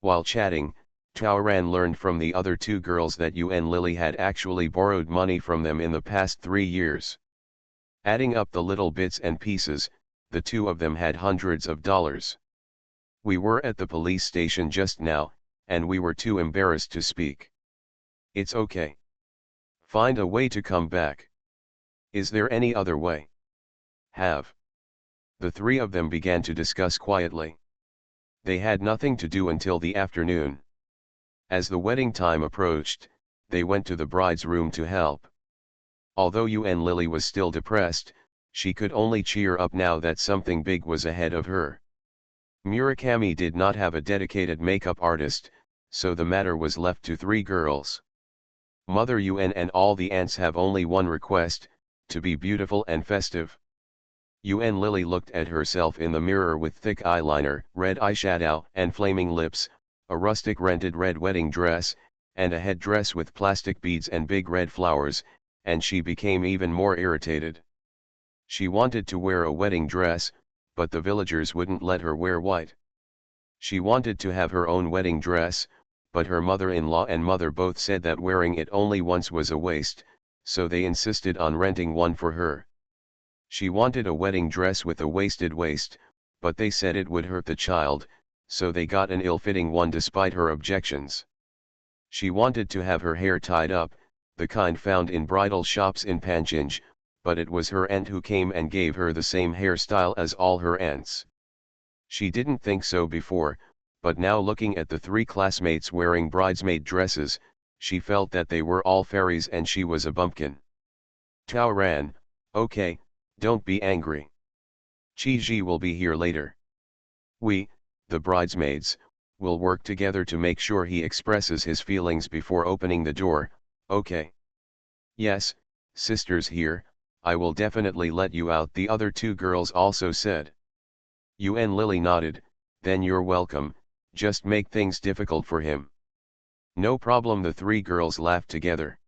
While chatting, Tao Ran learned from the other two girls that Yuan Lily had actually borrowed money from them in the past 3 years. Adding up the little bits and pieces, the two of them had hundreds of dollars. We were at the police station just now, and we were too embarrassed to speak. It's okay. Find a way to come back. Is there any other way? Have. The three of them began to discuss quietly. They had nothing to do until the afternoon. As the wedding time approached, they went to the bride's room to help. Although Yuan Lily was still depressed, she could only cheer up now that something big was ahead of her. Murakami did not have a dedicated makeup artist, so the matter was left to 3 girls. Mother Yuan and all the aunts have only one request, to be beautiful and festive. Yuan Lily looked at herself in the mirror with thick eyeliner, red eyeshadow and flaming lips, a rustic rented red wedding dress, and a headdress with plastic beads and big red flowers, and she became even more irritated. She wanted to wear a wedding dress, but the villagers wouldn't let her wear white. She wanted to have her own wedding dress, but her mother-in-law and mother both said that wearing it only once was a waste, so they insisted on renting one for her. She wanted a wedding dress with a waisted waist, but they said it would hurt the child, so they got an ill-fitting one despite her objections. She wanted to have her hair tied up, the kind found in bridal shops in Panjinj, but it was her aunt who came and gave her the same hairstyle as all her aunts. She didn't think so before, but now looking at the 3 classmates wearing bridesmaid dresses, she felt that they were all fairies and she was a bumpkin. Tao Ran, okay, don't be angry. Chi Ji will be here later. We, the bridesmaids, will work together to make sure he expresses his feelings before opening the door, okay? Yes, sisters here, I will definitely let you out, the other 2 girls also said. Yuan Lily nodded, then you're welcome, just make things difficult for him. No problem, the 3 girls laughed together.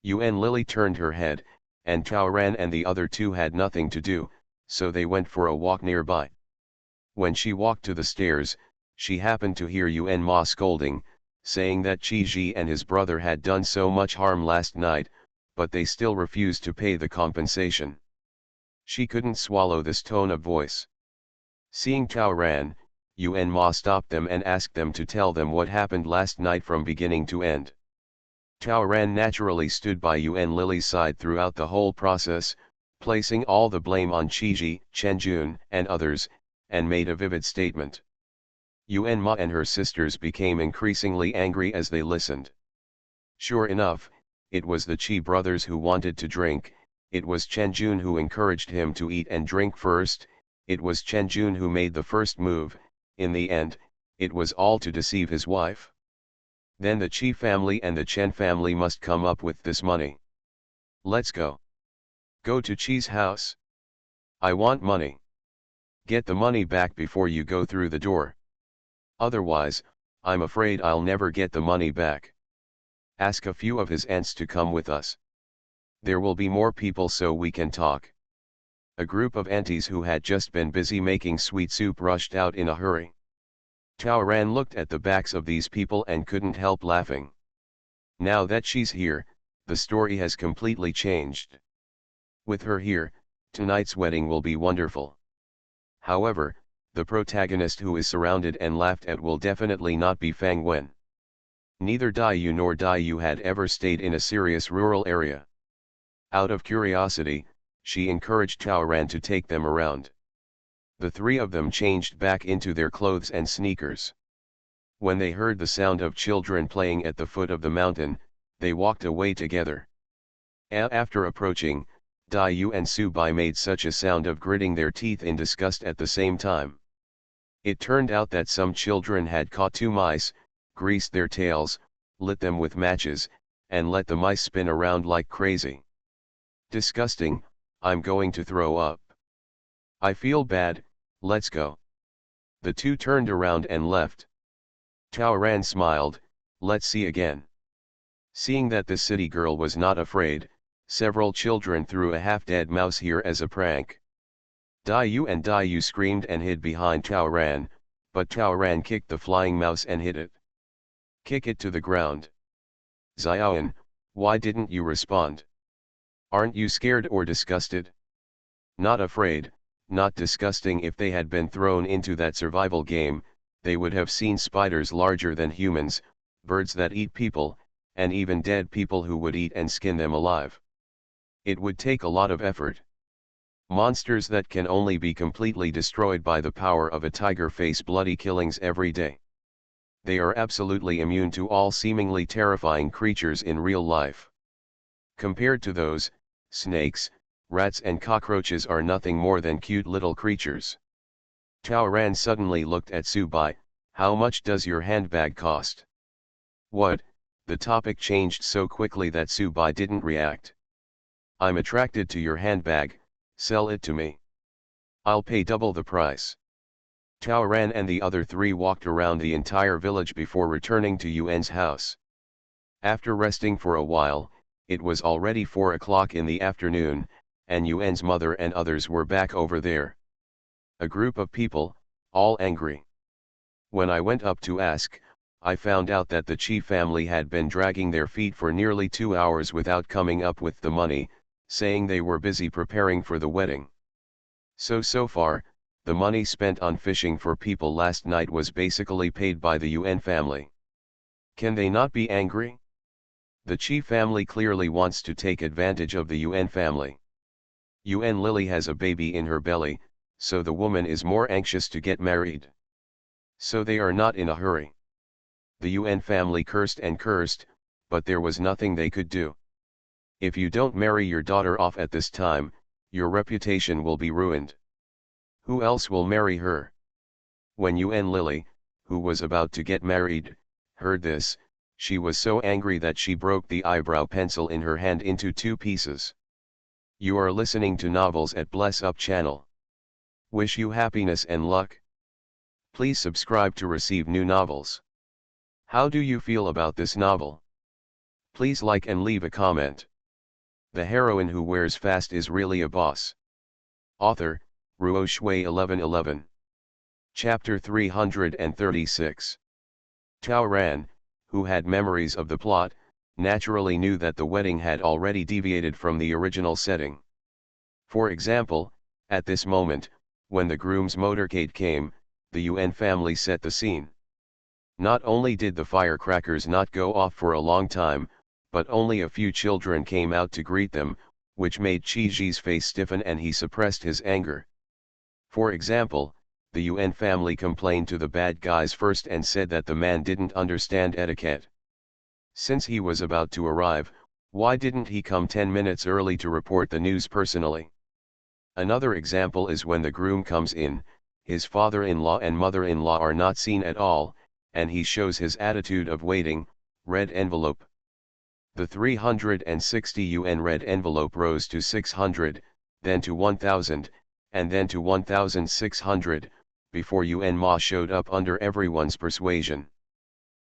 Yuan Lily turned her head, and Tao Ran and the other 2 had nothing to do, so they went for a walk nearby. When she walked to the stairs, she happened to hear Yuan Ma scolding, saying that Chi Ji and his brother had done so much harm last night, but they still refused to pay the compensation. She couldn't swallow this tone of voice. Seeing Tao Ran, Yuan Ma stopped them and asked them to tell them what happened last night from beginning to end. Tao Ran naturally stood by Yuan Lily's side throughout the whole process, placing all the blame on Chi Ji, Chen Jun, and others, and made a vivid statement. Yuan Ma and her sisters became increasingly angry as they listened. Sure enough, it was the Chi brothers who wanted to drink, it was Chen Jun who encouraged him to eat and drink first, it was Chen Jun who made the first move, in the end, it was all to deceive his wife. Then the Chi family and the Chen family must come up with this money. Let's go. Go to Chi's house. I want money. Get the money back before you go through the door. Otherwise, I'm afraid I'll never get the money back. Ask a few of his aunts to come with us. There will be more people so we can talk. A group of aunties who had just been busy making sweet soup rushed out in a hurry. Tao Ran looked at the backs of these people and couldn't help laughing. Now that she's here, the story has completely changed. With her here, tonight's wedding will be wonderful. However, the protagonist who is surrounded and laughed at will definitely not be Fang Wen. Neither Dai Yu nor Dai Yu had ever stayed in a serious rural area. Out of curiosity, she encouraged Tao Ran to take them around. The three of them changed back into their clothes and sneakers. When they heard the sound of children playing at the foot of the mountain, they walked away together. After approaching, Dai Yu and Su Bai made such a sound of gritting their teeth in disgust at the same time. It turned out that some children had caught two mice, greased their tails, lit them with matches, and let the mice spin around like crazy. Disgusting, I'm going to throw up. I feel bad, let's go. The two turned around and left. Tao Ran smiled, let's see again. Seeing that the city girl was not afraid, several children threw a half-dead mouse here as a prank. Dai Yu and Dai Yu screamed and hid behind Tao Ran, but Tao Ran kicked the flying mouse and hit it. Kick it to the ground. Xiaoan, why didn't you respond? Aren't you scared or disgusted? Not afraid, not disgusting. If they had been thrown into that survival game, they would have seen spiders larger than humans, birds that eat people, and even dead people who would eat and skin them alive. It would take a lot of effort. Monsters that can only be completely destroyed by the power of a tiger face bloody killings every day. They are absolutely immune to all seemingly terrifying creatures in real life. Compared to those, snakes, rats and cockroaches are nothing more than cute little creatures. Tao Ran suddenly looked at Su Bai. How much does your handbag cost? What? The topic changed so quickly that Su Bai didn't react. I'm attracted to your handbag, sell it to me. I'll pay double the price. Tao Ran and the other three walked around the entire village before returning to Yuan's house. After resting for a while, it was already 4 o'clock in the afternoon, and Yuan's mother and others were back over there. A group of people, all angry. When I went up to ask, I found out that the Chi family had been dragging their feet for nearly 2 hours without coming up with the money, saying they were busy preparing for the wedding. So far, the money spent on fishing for people last night was basically paid by the Yuan family. Can they not be angry? The Chi family clearly wants to take advantage of the Yuan family. Yuan Lily has a baby in her belly, so the woman is more anxious to get married. So they are not in a hurry. The Yuan family cursed and cursed, but there was nothing they could do. If you don't marry your daughter off at this time, your reputation will be ruined. Who else will marry her? When Yuan Lily, who was about to get married, heard this, she was so angry that she broke the eyebrow pencil in her hand into 2 pieces. You are listening to Novels at Bless Up channel. Wish you happiness and luck. Please subscribe to receive new novels. How do you feel about this novel? Please like and leave a comment. The heroine who wears fast is really a boss. Author, Ruo Shui 1111. Chapter 336. Tao Ran, who had memories of the plot, naturally knew that the wedding had already deviated from the original setting. For example, at this moment, when the groom's motorcade came, the Yuan family set the scene. Not only did the firecrackers not go off for a long time, but only a few children came out to greet them, which made Qi Ji's face stiffen and he suppressed his anger. For example, the Yuan family complained to the bad guys first and said that the man didn't understand etiquette. Since he was about to arrive, why didn't he come 10 minutes early to report the news personally? Another example is when the groom comes in, his father-in-law and mother-in-law are not seen at all, and he shows his attitude of waiting, Red envelope. The 360 UN red envelope rose to 600, then to 1000, and then to 1600, before UN Ma showed up under everyone's persuasion.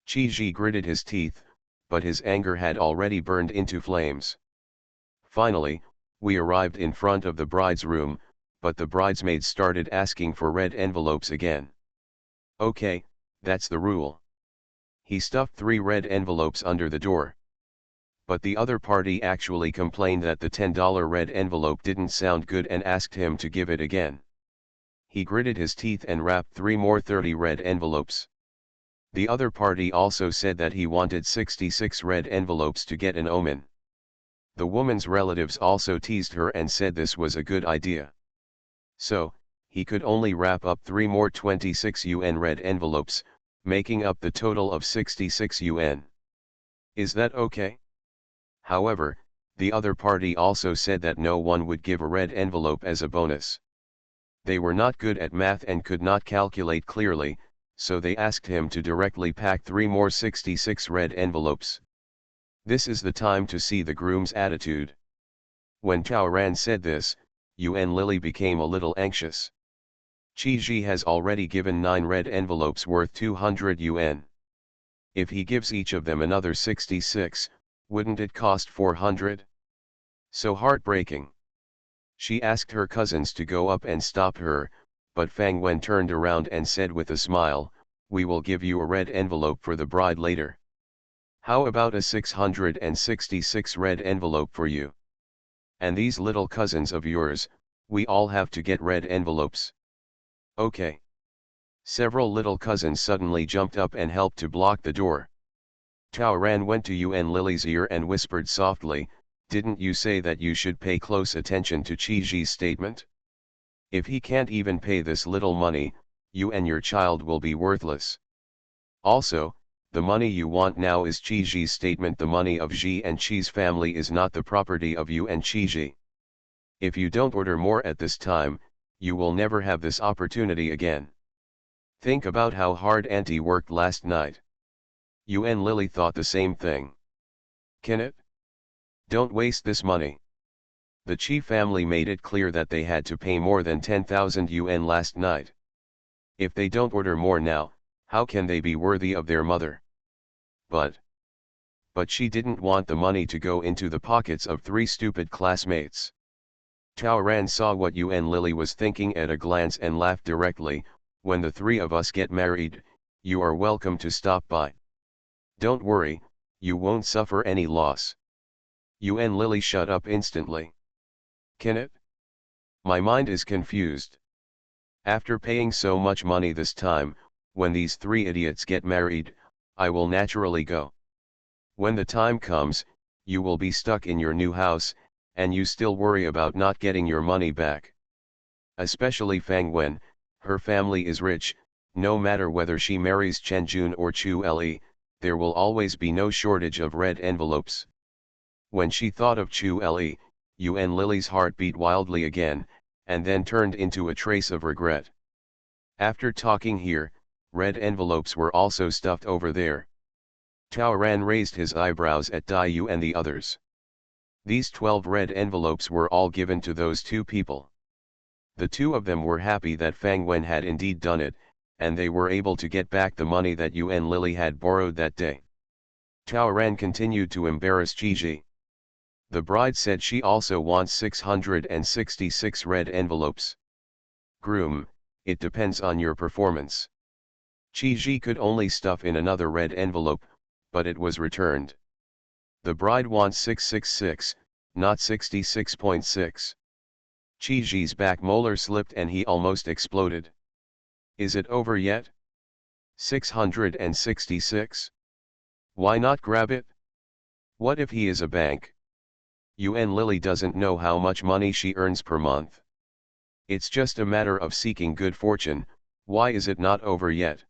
Chi Ji gritted his teeth, but his anger had already burned into flames. Finally, we arrived in front of the bride's room, but the bridesmaids started asking for red envelopes again. Okay, that's the rule. He stuffed 3 red envelopes under the door. But the other party actually complained that the $10 red envelope didn't sound good and asked him to give it again. He gritted his teeth and wrapped 3 more 30 red envelopes. The other party also said that he wanted 66 red envelopes to get an omen. The woman's relatives also teased her and said this was a good idea. So, he could only wrap up 3 more 26 UN red envelopes, making up the total of 66 UN. Is that okay? However, the other party also said that no one would give a red envelope as a bonus. They were not good at math and could not calculate clearly, so they asked him to directly pack 3 more 66 red envelopes. This is the time to see the groom's attitude. When Chao Ran said this, Yuan Lily became a little anxious. Chi Ji has already given 9 red envelopes worth 200 UN. If he gives each of them another 66, wouldn't it cost 400? So heartbreaking. She asked her cousins to go up and stop her, but Fang Wen turned around and said with a smile, "We will give you a red envelope for the bride later. How about a 666 red envelope for you? And these little cousins of yours, we all have to get red envelopes." Okay. Several little cousins suddenly jumped up and helped to block the door. Chao Ran went to Yuan Lily's ear and whispered softly, "Didn't you say that you should pay close attention to Chi Ji's statement? If he can't even pay this little money, you and your child will be worthless. Also, the money you want now is Chi Ji's statement. The money of Ji and Chi's family is not the property of you and Chi Ji. If you don't order more at this time, you will never have this opportunity again. Think about how hard Auntie worked last night." Yuan Lily thought the same thing. Can it? Don't waste this money. The Chi family made it clear that they had to pay more than 10,000 UN last night. If they don't order more now, how can they be worthy of their mother? But she didn't want the money to go into the pockets of 3 stupid classmates. Chao Ran saw what Yuan Lily was thinking at a glance and laughed directly, "When the 3 of us get married, you are welcome to stop by. Don't worry, you won't suffer any loss." Yuan Lily shut up instantly. Can it? My mind is confused. After paying so much money this time, when these 3 idiots get married, I will naturally go. When the time comes, you will be stuck in your new house, and you still worry about not getting your money back. Especially Fang Wen, her family is rich, no matter whether she marries Chen Jun or Chu Li, there will always be no shortage of red envelopes. When she thought of Chu Li, Yuan Lily's heart beat wildly again, and then turned into a trace of regret. After talking here, red envelopes were also stuffed over there. Chao Ran raised his eyebrows at Dai Yu and the others. These 12 red envelopes were all given to those 2 people. The 2 of them were happy that Fang Wen had indeed done it, and they were able to get back the money that Yuan Lily had borrowed that day. Chao Ran continued to embarrass Chi Ji. The bride said she also wants 666 red envelopes. Groom, it depends on your performance. Chi Ji could only stuff in another red envelope, but it was returned. The bride wants 666, not 66.6. Chi Ji's back molar slipped and he almost exploded. Is it over yet? 666? Why not grab it? What if he is a bank? Yuan Lily doesn't know how much money she earns per month. It's just a matter of seeking good fortune. Why is it not over yet?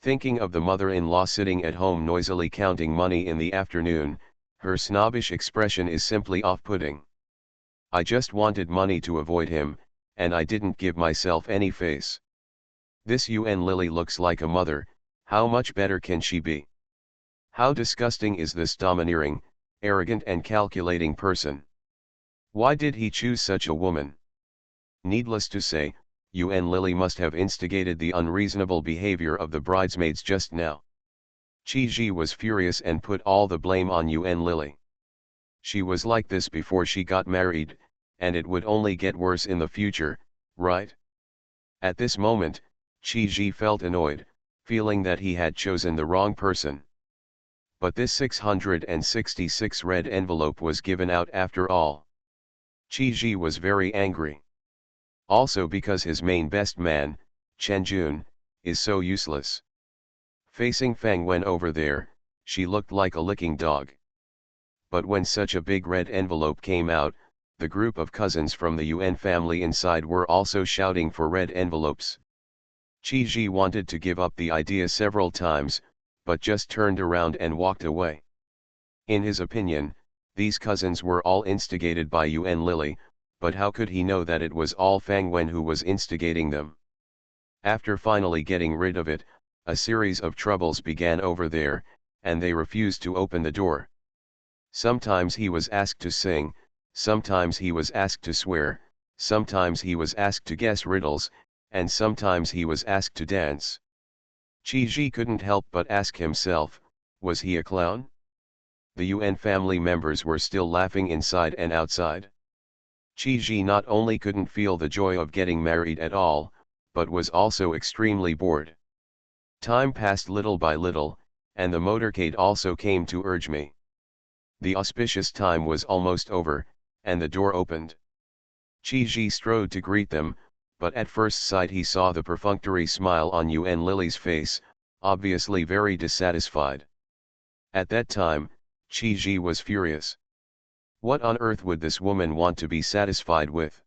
Thinking of the mother-in-law sitting at home noisily counting money in the afternoon, her snobbish expression is simply off-putting. I just wanted money to avoid him, and I didn't give myself any face. This Yuan Lily looks like a mother, how much better can she be? How disgusting is this domineering, arrogant and calculating person? Why did he choose such a woman? Needless to say, Yuan Lily must have instigated the unreasonable behavior of the bridesmaids just now. Qi Ji was furious and put all the blame on Yuan Lily. She was like this before she got married, and it would only get worse in the future, right? At this moment, Qi Ji felt annoyed, feeling that he had chosen the wrong person. But this 666 red envelope was given out after all. Qi Ji was very angry. Also because his main best man, Chen Jun, is so useless. Facing Fang Wen over there, she looked like a licking dog. But when such a big red envelope came out, the group of cousins from the Yuan family inside were also shouting for red envelopes. Qi Ji wanted to give up the idea several times, but just turned around and walked away. In his opinion, these cousins were all instigated by Yuan Lily, but how could he know that it was all Fang Wen who was instigating them? After finally getting rid of it, a series of troubles began over there, and they refused to open the door. Sometimes he was asked to sing, sometimes he was asked to swear, sometimes he was asked to guess riddles, and sometimes he was asked to dance. Qi Ji couldn't help but ask himself, was he a clown? The Yuan family members were still laughing inside and outside. Qi Ji not only couldn't feel the joy of getting married at all, but was also extremely bored. Time passed little by little, and the motorcade also came to urge me. The auspicious time was almost over, and the door opened. Qi Ji strode to greet them, but at first sight he saw the perfunctory smile on Yuan Lily's face, obviously very dissatisfied. At that time, Qi Ji was furious. What on earth would this woman want to be satisfied with?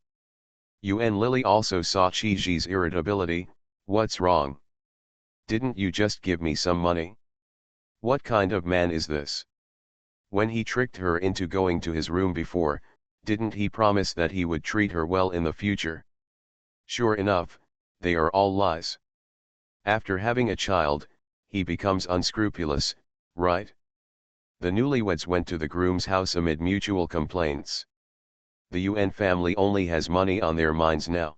Yuan Lily also saw Qi Ji's irritability. What's wrong? Didn't you just give me some money? What kind of man is this? When he tricked her into going to his room before, didn't he promise that he would treat her well in the future? Sure enough, they are all lies. After having a child, he becomes unscrupulous, right? The newlyweds went to the groom's house amid mutual complaints. The Yuan family only has money on their minds now.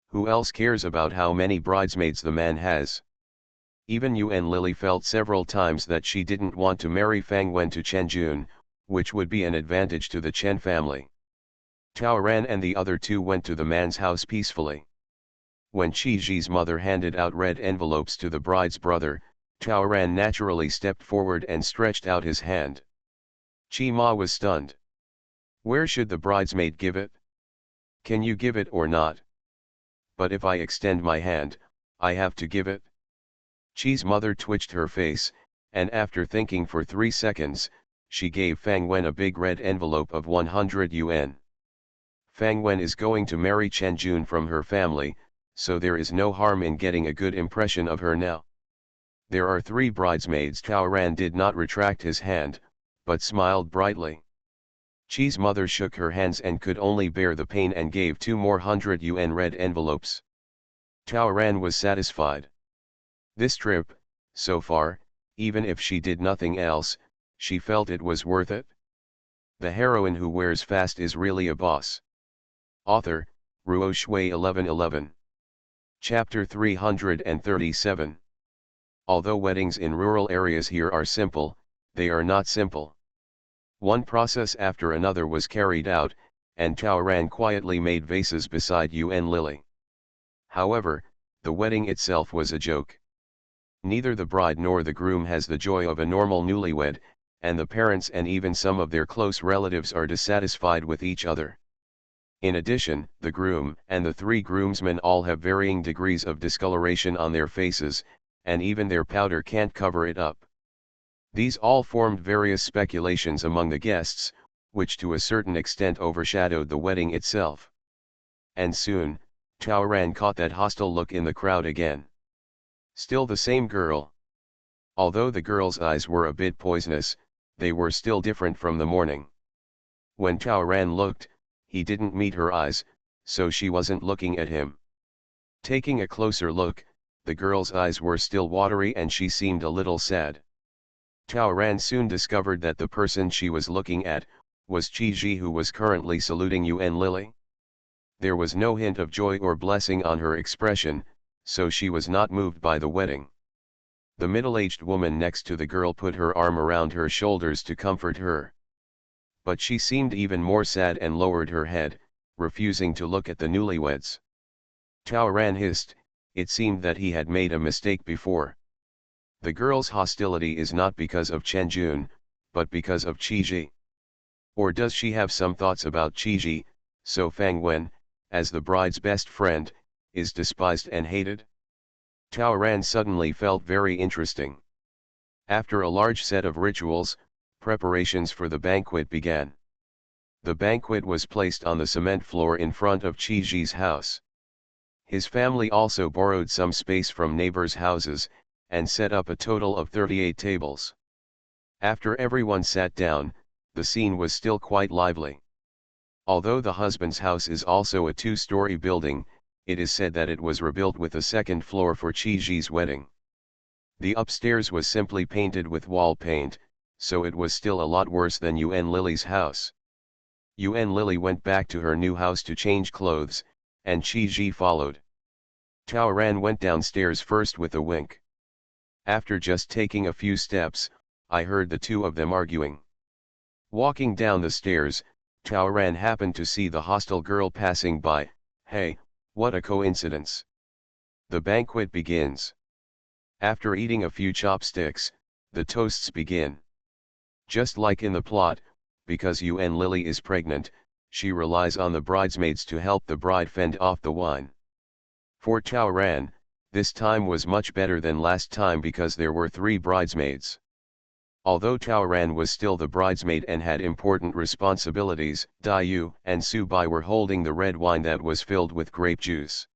Who else cares about how many bridesmaids the man has? Even Yuan Lily felt several times that she didn't want to marry Fang Wen to Chen Jun, which would be an advantage to the Chen family. Tao Ran and the other two went to the man's house peacefully. When Qi Ji's mother handed out red envelopes to the bride's brother, Tao Ran naturally stepped forward and stretched out his hand. Qi Ma was stunned. Where should the bridesmaid give it? Can you give it or not? But if I extend my hand, I have to give it. Qi's mother twitched her face, and after thinking for 3 seconds, she gave Fang Wen a big red envelope of 100 yuan. Fang Wen is going to marry Chen Jun from her family, so there is no harm in getting a good impression of her now. There are 3 bridesmaids. Tao Ran did not retract his hand, but smiled brightly. Qi's mother shook her hands and could only bear the pain and gave 2 more 100 yuan red envelopes. Tao Ran was satisfied. This trip, so far, even if she did nothing else, she felt it was worth it. The heroine who wears fast is really a boss. Author, Ruo Shui 1111. Chapter 337. Although weddings in rural areas here are simple, they are not simple. One process after another was carried out, and Tao Ran quietly made vases beside Yuan Lily. However, the wedding itself was a joke. Neither the bride nor the groom has the joy of a normal newlywed, and the parents and even some of their close relatives are dissatisfied with each other. In addition, the groom and the 3 groomsmen all have varying degrees of discoloration on their faces, and even their powder can't cover it up. These all formed various speculations among the guests, which to a certain extent overshadowed the wedding itself. And soon, Tao Ran caught that hostile look in the crowd again. Still the same girl. Although the girl's eyes were a bit poisonous, they were still different from the morning. When Tao Ran looked, he didn't meet her eyes, so she wasn't looking at him. Taking a closer look, the girl's eyes were still watery and she seemed a little sad. Tao Ran soon discovered that the person she was looking at was Qi Ji, who was currently saluting Yuan Lily. There was no hint of joy or blessing on her expression, so she was not moved by the wedding. The middle-aged woman next to the girl put her arm around her shoulders to comfort her. But she seemed even more sad and lowered her head, refusing to look at the newlyweds. Tao Ran hissed. It seemed that he had made a mistake before. The girl's hostility is not because of Chen Jun, but because of Qi Ji. Or does she have some thoughts about Qi Ji, so Fang Wen, as the bride's best friend, is despised and hated? Tao Ran suddenly felt very interesting. After a large set of rituals, preparations for the banquet began. The banquet was placed on the cement floor in front of Qi Ji's house. His family also borrowed some space from neighbors' houses, and set up a total of 38 tables. After everyone sat down, the scene was still quite lively. Although the husband's house is also a two-story building, it is said that it was rebuilt with a second floor for Qi Ji's wedding. The upstairs was simply painted with wall paint, so it was still a lot worse than Yuan Lily's house. Yuan Lily went back to her new house to change clothes, and Qi Ji followed. Tao Ran went downstairs first with a wink. After just taking a few steps, I heard the two of them arguing. Walking down the stairs, Tao Ran happened to see the hostile girl passing by. Hey, what a coincidence. The banquet begins. After eating a few chopsticks, the toasts begin. Just like in the plot, because Yuan Lily is pregnant, she relies on the bridesmaids to help the bride fend off the wine. For Tao Ran, this time was much better than last time because there were 3 bridesmaids. Although Tao Ran was still the bridesmaid and had important responsibilities, Dai Yu and Su Bai were holding the red wine that was filled with grape juice.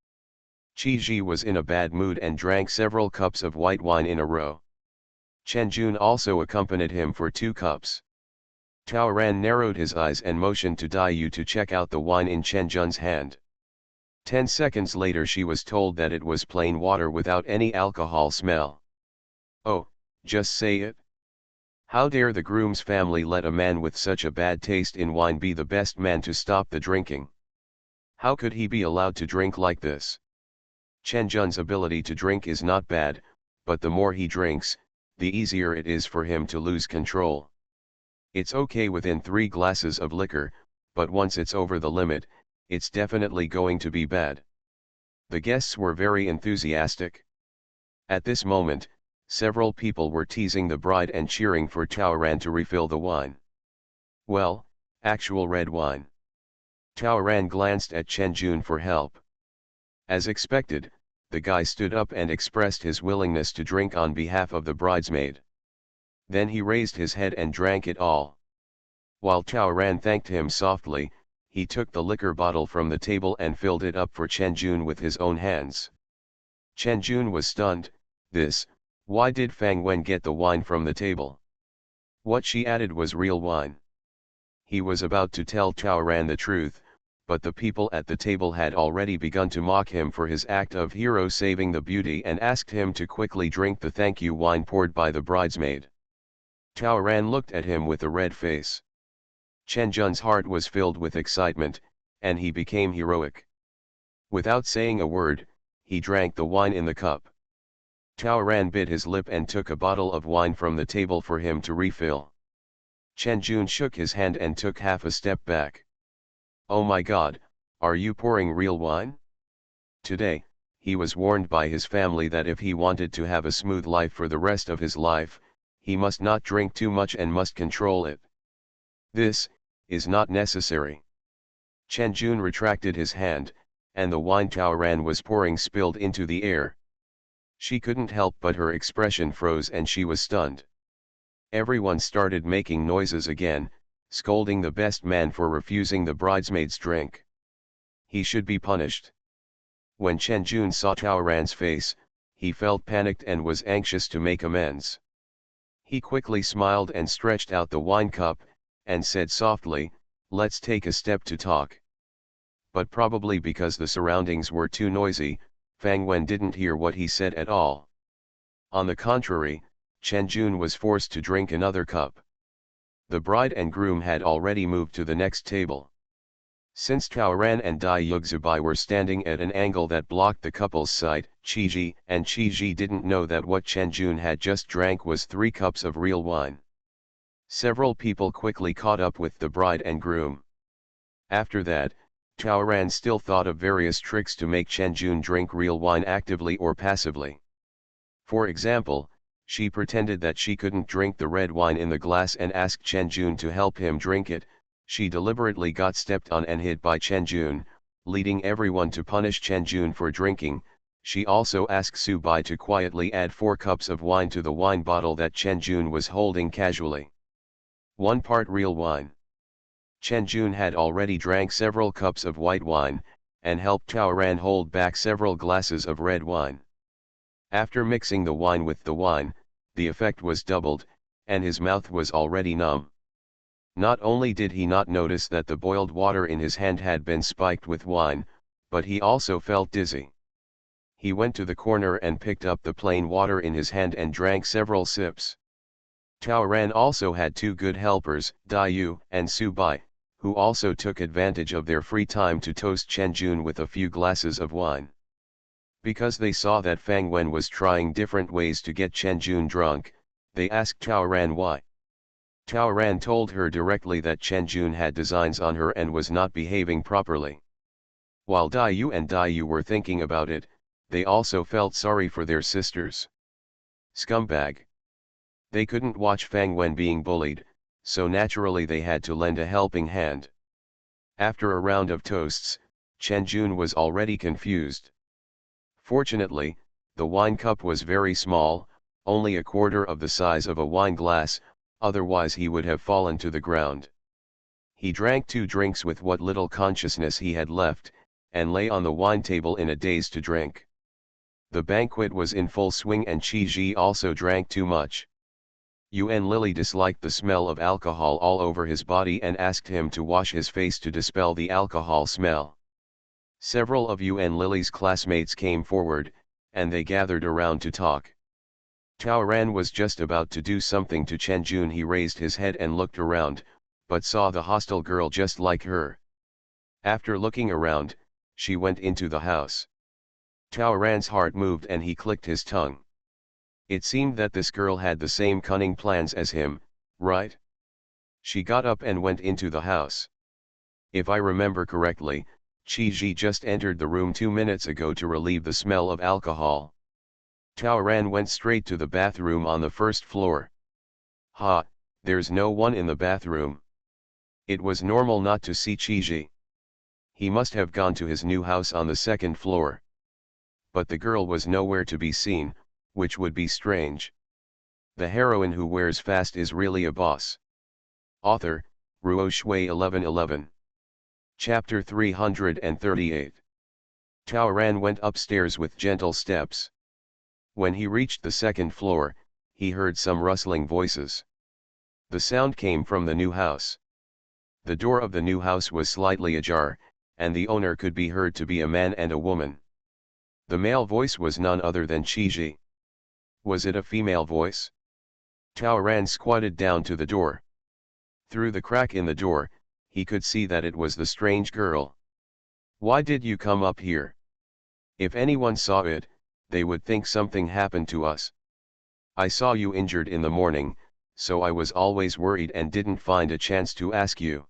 Qi Ji was in a bad mood and drank several cups of white wine in a row. Chen Jun also accompanied him for 2 cups. Tao Ran narrowed his eyes and motioned to Dai Yu to check out the wine in Chen Jun's hand. 10 seconds later she was told that it was plain water without any alcohol smell. Oh, just say it. How dare the groom's family let a man with such a bad taste in wine be the best man to stop the drinking? How could he be allowed to drink like this? Chen Jun's ability to drink is not bad, but the more he drinks, the easier it is for him to lose control. It's okay within 3 glasses of liquor, but once it's over the limit, it's definitely going to be bad. The guests were very enthusiastic. At this moment, several people were teasing the bride and cheering for Tao Ran to refill the wine. Well, actual red wine. Tao Ran glanced at Chen Jun for help. As expected, the guy stood up and expressed his willingness to drink on behalf of the bridesmaid. Then he raised his head and drank it all. While Tao Ran thanked him softly, he took the liquor bottle from the table and filled it up for Chen Jun with his own hands. Chen Jun was stunned. Why did Fang Wen get the wine from the table? What she added was real wine. He was about to tell Tao Ran the truth, but the people at the table had already begun to mock him for his act of hero saving the beauty and asked him to quickly drink the thank you wine poured by the bridesmaid. Tao Ran looked at him with a red face. Chen Jun's heart was filled with excitement, and he became heroic. Without saying a word, he drank the wine in the cup. Tao Ran bit his lip and took a bottle of wine from the table for him to refill. Chen Jun shook his hand and took half a step back. Oh my God, are you pouring real wine? Today, he was warned by his family that if he wanted to have a smooth life for the rest of his life, he must not drink too much and must control it. This is not necessary. Chen Jun retracted his hand, and the wine Tao Ran was pouring spilled into the air. She couldn't help but her expression froze and she was stunned. Everyone started making noises again, scolding the best man for refusing the bridesmaid's drink. He should be punished. When Chen Jun saw Tao Ran's face, he felt panicked and was anxious to make amends. He quickly smiled and stretched out the wine cup, and said softly, "Let's take a step to talk." But probably because the surroundings were too noisy, Fang Wen didn't hear what he said at all. On the contrary, Jun was forced to drink another cup. The bride and groom had already moved to the next table. Since Ran and Dai Yugzubai were standing at an angle that blocked the couple's sight, Qi didn't know that what Jun had just drank was 3 cups of real wine. Several people quickly caught up with the bride and groom. After that, Ran still thought of various tricks to make Jun drink real wine actively or passively. For example, she pretended that she couldn't drink the red wine in the glass and asked Jun to help him drink it. She deliberately got stepped on and hit by Jun, leading everyone to punish Jun for drinking. She also asked Subai to quietly add 4 cups of wine to the wine bottle that Jun was holding casually. 1 part real wine. Jun had already drank several cups of white wine, and helped Ran hold back several glasses of red wine. After mixing the wine with the wine, the effect was doubled, and his mouth was already numb. Not only did he not notice that the boiled water in his hand had been spiked with wine, but he also felt dizzy. He went to the corner and picked up the plain water in his hand and drank several sips. Ran also had 2 good helpers, Dayu and Subai, who also took advantage of their free time to toast Jun with a few glasses of wine. Because they saw that Fang Wen was trying different ways to get Jun drunk, they asked Ran why. Ran told her directly that Jun had designs on her and was not behaving properly. While Dayu were thinking about it, they also felt sorry for their sisters. Scumbag. They couldn't watch Fang Wen being bullied, so naturally they had to lend a helping hand. After a round of toasts, Jun was already confused. Fortunately, the wine cup was very small, only a quarter of the size of a wine glass, otherwise he would have fallen to the ground. He drank 2 drinks with what little consciousness he had left, and lay on the wine table in a daze to drink. The banquet was in full swing and Qi also drank too much. Yuan Lily disliked the smell of alcohol all over his body and asked him to wash his face to dispel the alcohol smell. Several of Yuan Lily's classmates came forward, and they gathered around to talk. Ran was just about to do something to Jun. He raised his head and looked around, but saw the hostile girl just like her. After looking around, she went into the house. Ran's heart moved and he clicked his tongue. It seemed that this girl had the same cunning plans as him, right? She got up and went into the house. If I remember correctly, Qi just entered the room 2 minutes ago to relieve the smell of alcohol. Ran went straight to the bathroom on the 1st floor. Ha, there's no one in the bathroom. It was normal not to see Qi. He must have gone to his new house on the 2nd floor. But the girl was nowhere to be seen, which would be strange. The heroine who wears fast is really a boss. Author, Ruo Shui 1111. Chapter 338. Ran went upstairs with gentle steps. When he reached the 2nd floor, he heard some rustling voices. The sound came from the new house. The door of the new house was slightly ajar, and the owner could be heard to be a man and a woman. The male voice was none other than Qi. Was it a female voice? Ran squatted down to the door. Through the crack in the door, he could see that it was the strange girl. Why did you come up here? If anyone saw it, they would think something happened to us. I saw you injured in the morning, so I was always worried and didn't find a chance to ask you.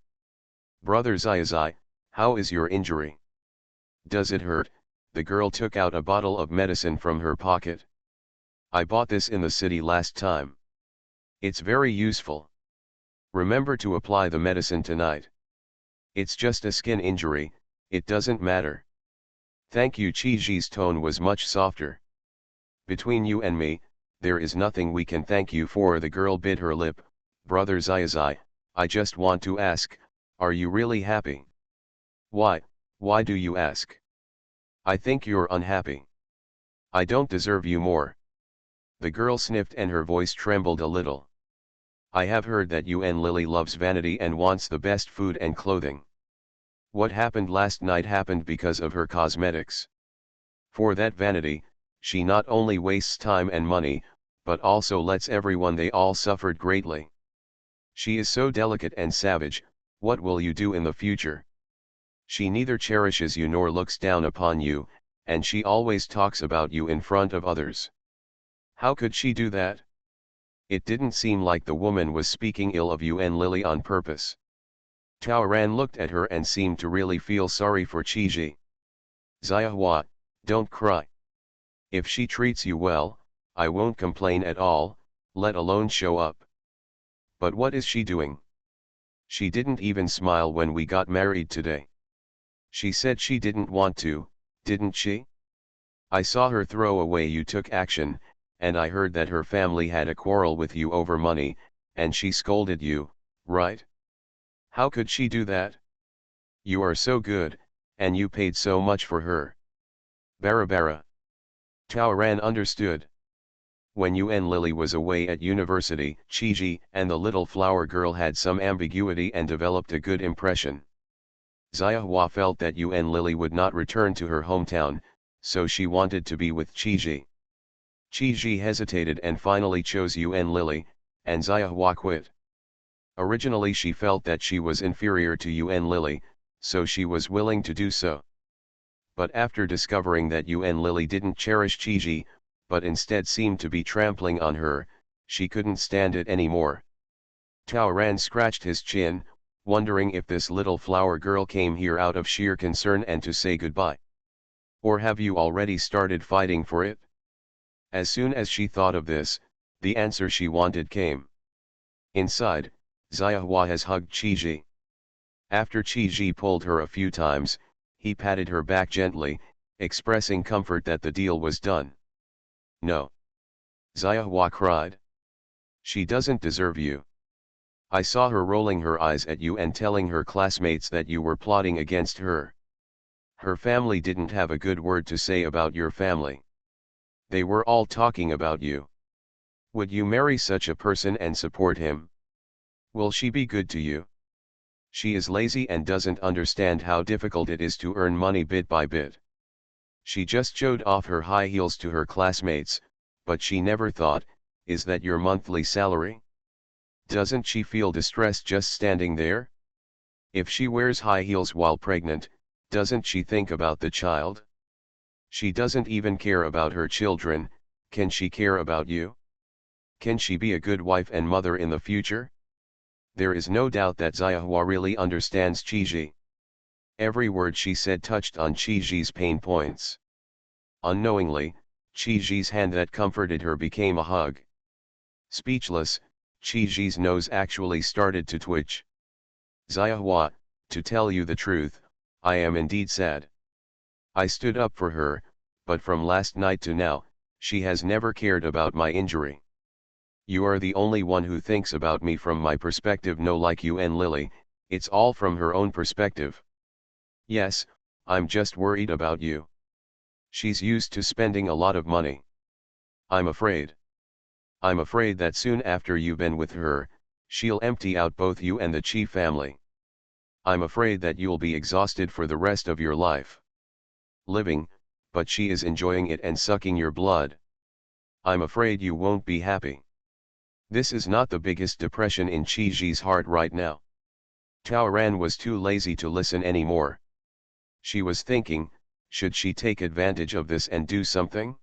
Brother Zai, how is your injury? Does it hurt? The girl took out a bottle of medicine from her pocket. I bought this in the city last time. It's very useful. Remember to apply the medicine tonight. It's just a skin injury, it doesn't matter. Thank you. Qi's tone was much softer. Between you and me, there is nothing we can thank you for. The girl bit her lip. Brother Zai, I just want to ask, are you really happy? Why do you ask? I think you're unhappy. I don't deserve you more. The girl sniffed and her voice trembled a little. I have heard that Yuan Lily loves vanity and wants the best food and clothing. What happened last night happened because of her cosmetics. For that vanity, she not only wastes time and money, but also lets everyone they all suffered greatly. She is so delicate and savage, what will you do in the future? She neither cherishes you nor looks down upon you, and she always talks about you in front of others. How could she do that? It didn't seem like the woman was speaking ill of you and Lily on purpose. Taoran looked at her and seemed to really feel sorry for Chiji. Xiahua, don't cry. If she treats you well, I won't complain at all, let alone show up. But what is she doing? She didn't even smile when we got married today. She said she didn't want to, didn't she? I saw her throw away you took action, and I heard that her family had a quarrel with you over money, and she scolded you, right? How could she do that? You are so good, and you paid so much for her. Barabara. Taoran understood. When you and Lily was away at university, Chiji and the little flower girl had some ambiguity and developed a good impression. Xiahua felt that you and Lily would not return to her hometown, so she wanted to be with Chiji. Chiji hesitated and finally chose you and Lily, and Xiahua quit. Originally she felt that she was inferior to you and Lily, so she was willing to do so. But after discovering that you and Lily didn't cherish Chiji, but instead seemed to be trampling on her, she couldn't stand it anymore. Taoran scratched his chin, wondering if this little flower girl came here out of sheer concern and to say goodbye. Or have you already started fighting for it? As soon as she thought of this, the answer she wanted came. Inside, Xiahua has hugged Chiji. After Chiji pulled her a few times, he patted her back gently, expressing comfort that the deal was done. No. Xiahua cried. She doesn't deserve you. I saw her rolling her eyes at you and telling her classmates that you were plotting against her. Her family didn't have a good word to say about your family. They were all talking about you. Would you marry such a person and support him? Will she be good to you? She is lazy and doesn't understand how difficult it is to earn money bit by bit. She just showed off her high heels to her classmates, but she never thought, is that your monthly salary? Doesn't she feel distressed just standing there? If she wears high heels while pregnant, doesn't she think about the child? She doesn't even care about her children, can she care about you? Can she be a good wife and mother in the future? There is no doubt that Xiahua really understands Chiji. Every word she said touched on Chiji's pain points. Unknowingly, Chiji's hand that comforted her became a hug. Speechless, Chiji's nose actually started to twitch. Xiahua, to tell you the truth, I am indeed sad. I stood up for her, but from last night to now, she has never cared about my injury. You are the only one who thinks about me from my perspective, no, like you and Lily, it's all from her own perspective. Yes, I'm just worried about you. She's used to spending a lot of money. I'm afraid that soon after you've been with her, she'll empty out both you and the Chi family. I'm afraid that you'll be exhausted for the rest of your life. Living, but she is enjoying it and sucking your blood. I'm afraid you won't be happy. This is not the biggest depression in Chiji's heart right now. Taoran was too lazy to listen anymore. She was thinking, should she take advantage of this and do something?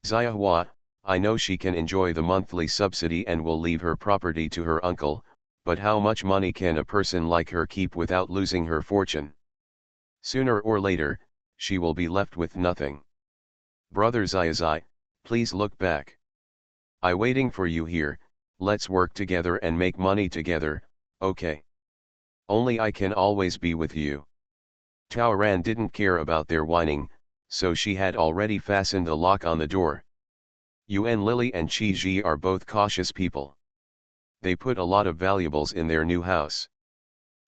Xiahua, I know she can enjoy the monthly subsidy and will leave her property to her uncle, but how much money can a person like her keep without losing her fortune? Sooner or later, she will be left with nothing. Brother Xiazai, please look back. I waiting for you here, let's work together and make money together, okay? Only I can always be with you. Taoran didn't care about their whining, so she had already fastened a lock on the door. You and Lily and Chiji are both cautious people. They put a lot of valuables in their new house.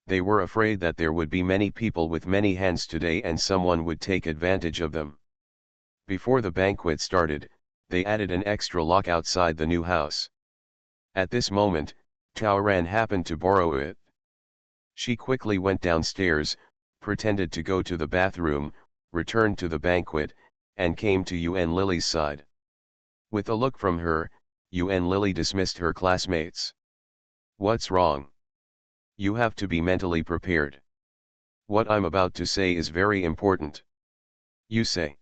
They were afraid that there would be many people with many hands today and someone would take advantage of them. Before the banquet started, they added an extra lock outside the new house. At this moment, Taoran happened to borrow it. She quickly went downstairs, pretended to go to the bathroom, returned to the banquet, and came to you and Lily's side. With a look from her, Lily dismissed her classmates. What's wrong? You have to be mentally prepared. What I'm about to say is very important. You say.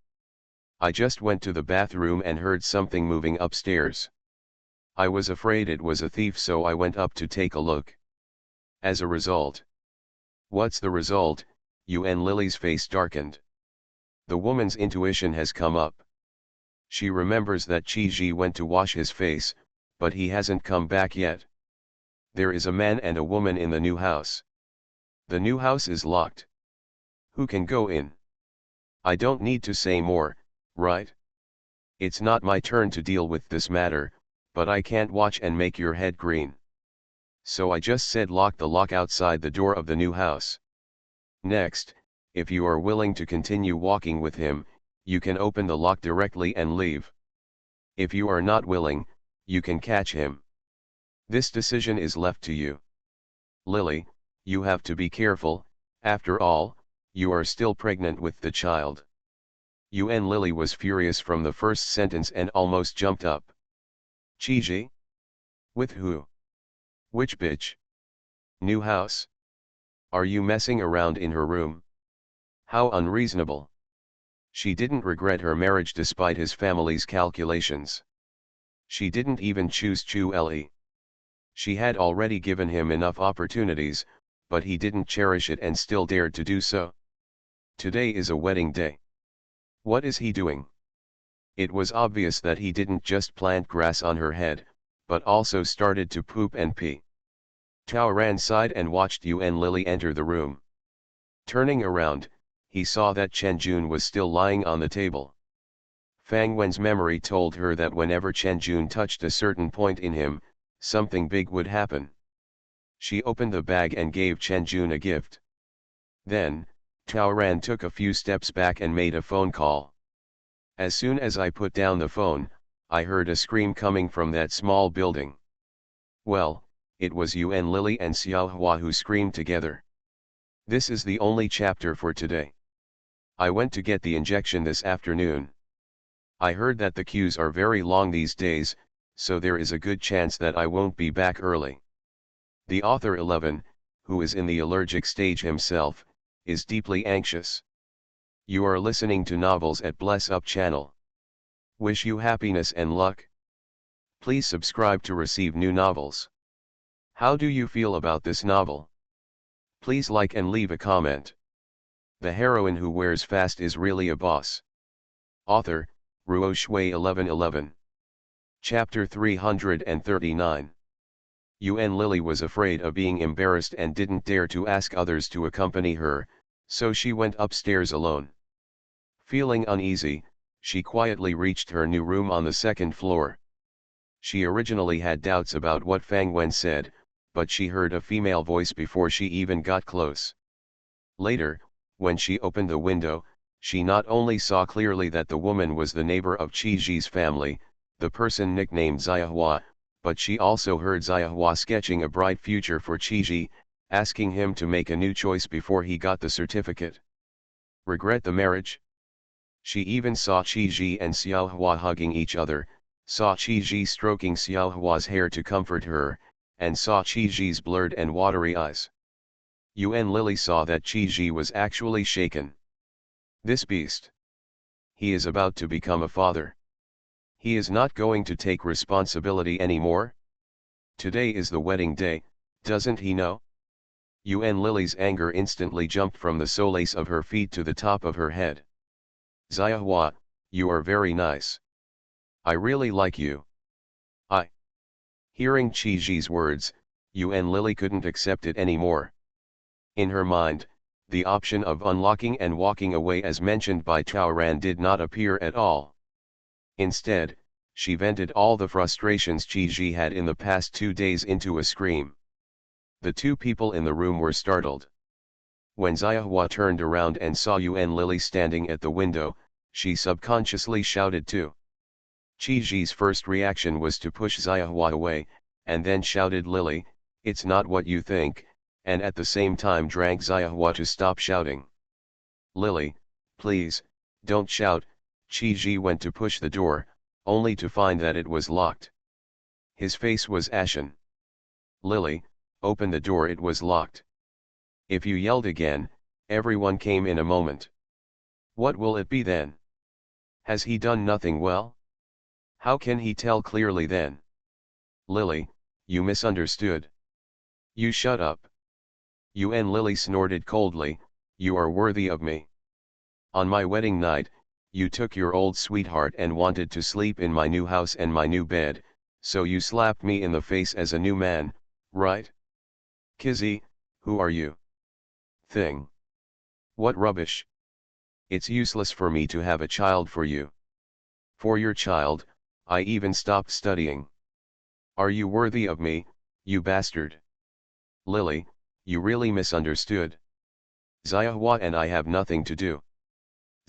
I just went to the bathroom and heard something moving upstairs. I was afraid it was a thief, so I went up to take a look. As a result. What's the result? Lily's face darkened. The woman's intuition has come up. She remembers that Chi-ji went to wash his face, but he hasn't come back yet. There is a man and a woman in the new house. The new house is locked. Who can go in? I don't need to say more, right? It's not my turn to deal with this matter, but I can't watch and make your head green. So I just said lock the lock outside the door of the new house. Next, if you are willing to continue walking with him, you can open the lock directly and leave. If you are not willing, you can catch him. This decision is left to you. Lily, you have to be careful, after all, you are still pregnant with the child. Lily was furious from the first sentence and almost jumped up. Chi-ji? With who? Which bitch? New house? Are you messing around in her room? How unreasonable. She didn't regret her marriage despite his family's calculations. She didn't even choose Chu Li. She had already given him enough opportunities, but he didn't cherish it and still dared to do so. Today is a wedding day. What is he doing? It was obvious that he didn't just plant grass on her head, but also started to poop and pee. Tao ran sighed and watched Lily enter the room. Turning around, he saw that Chen Jun was still lying on the table. Fang Wen's memory told her that whenever Chen Jun touched a certain point in him, something big would happen. She opened the bag and gave Chen Jun a gift. Then, Tao Ran took a few steps back and made a phone call. As soon as I put down the phone, I heard a scream coming from that small building. Well, it was Lily and Xiao Hua who screamed together. This is the only chapter for today. I went to get the injection this afternoon. I heard that the queues are very long these days, so there is a good chance that I won't be back early. The author 11, who is in the allergic stage himself, is deeply anxious. You are listening to Novels at Bless Up channel. Wish you happiness and luck. Please subscribe to receive new novels. How do you feel about this novel? Please like and leave a comment. The heroine who wears fast is really a boss. Author, Ruo Shui 1111. Chapter 339. Lily was afraid of being embarrassed and didn't dare to ask others to accompany her, so she went upstairs alone. Feeling uneasy, she quietly reached her new room on the second floor. She originally had doubts about what Fang Wen said, but she heard a female voice before she even got close. Later, when she opened the window, she not only saw clearly that the woman was the neighbor of Chi-ji's family, the person nicknamed Xiahua, but she also heard Xiahua sketching a bright future for Chi-ji, asking him to make a new choice before he got the certificate. Regret the marriage? She even saw Chi-ji and Xiahua hugging each other, saw Chi-ji stroking Xiaohua's hair to comfort her, and saw Chi-ji's blurred and watery eyes. Lily saw that Chi-ji was actually shaken. This beast. He is about to become a father. He is not going to take responsibility anymore? Today is the wedding day, doesn't he know? Lily's anger instantly jumped from the soles of her feet to the top of her head. Xiahua, you are very nice. I really like you. Hearing Chi-ji's words, Lily couldn't accept it anymore. In her mind, the option of unlocking and walking away as mentioned by Tao Ran did not appear at all. Instead, she vented all the frustrations Chi-ji had in the past 2 days into a scream. The two people in the room were startled. When Xiahua turned around and saw Lily standing at the window, she subconsciously shouted too. Chi-ji's first reaction was to push Xiahua away, and then shouted Lily, it's not what you think, and at the same time drank Xiahua to stop shouting. Lily, please, don't shout. Chi-ji went to push the door, only to find that it was locked. His face was ashen. Lily, open the door, it was locked. If you yelled again, everyone came in a moment. What will it be then? Has he done nothing well? How can he tell clearly then? Lily, you misunderstood. You shut up. Lily snorted coldly, you are worthy of me. On my wedding night, you took your old sweetheart and wanted to sleep in my new house and my new bed, so you slapped me in the face as a new man, right? Kizzy, who are you? Thing. What rubbish. It's useless for me to have a child for you. For your child, I even stopped studying. Are you worthy of me, you bastard? Lily, you really misunderstood. Xiahua and I have nothing to do.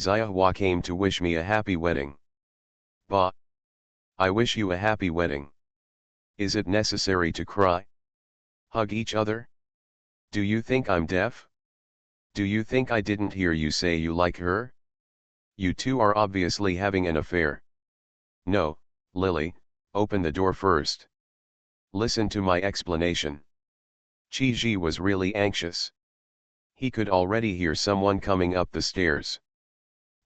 Xiahua came to wish me a happy wedding. Bah! I wish you a happy wedding. Is it necessary to cry? Hug each other? Do you think I'm deaf? Do you think I didn't hear you say you like her? You two are obviously having an affair. No, Lily, open the door first. Listen to my explanation. Chi-Ji was really anxious. He could already hear someone coming up the stairs.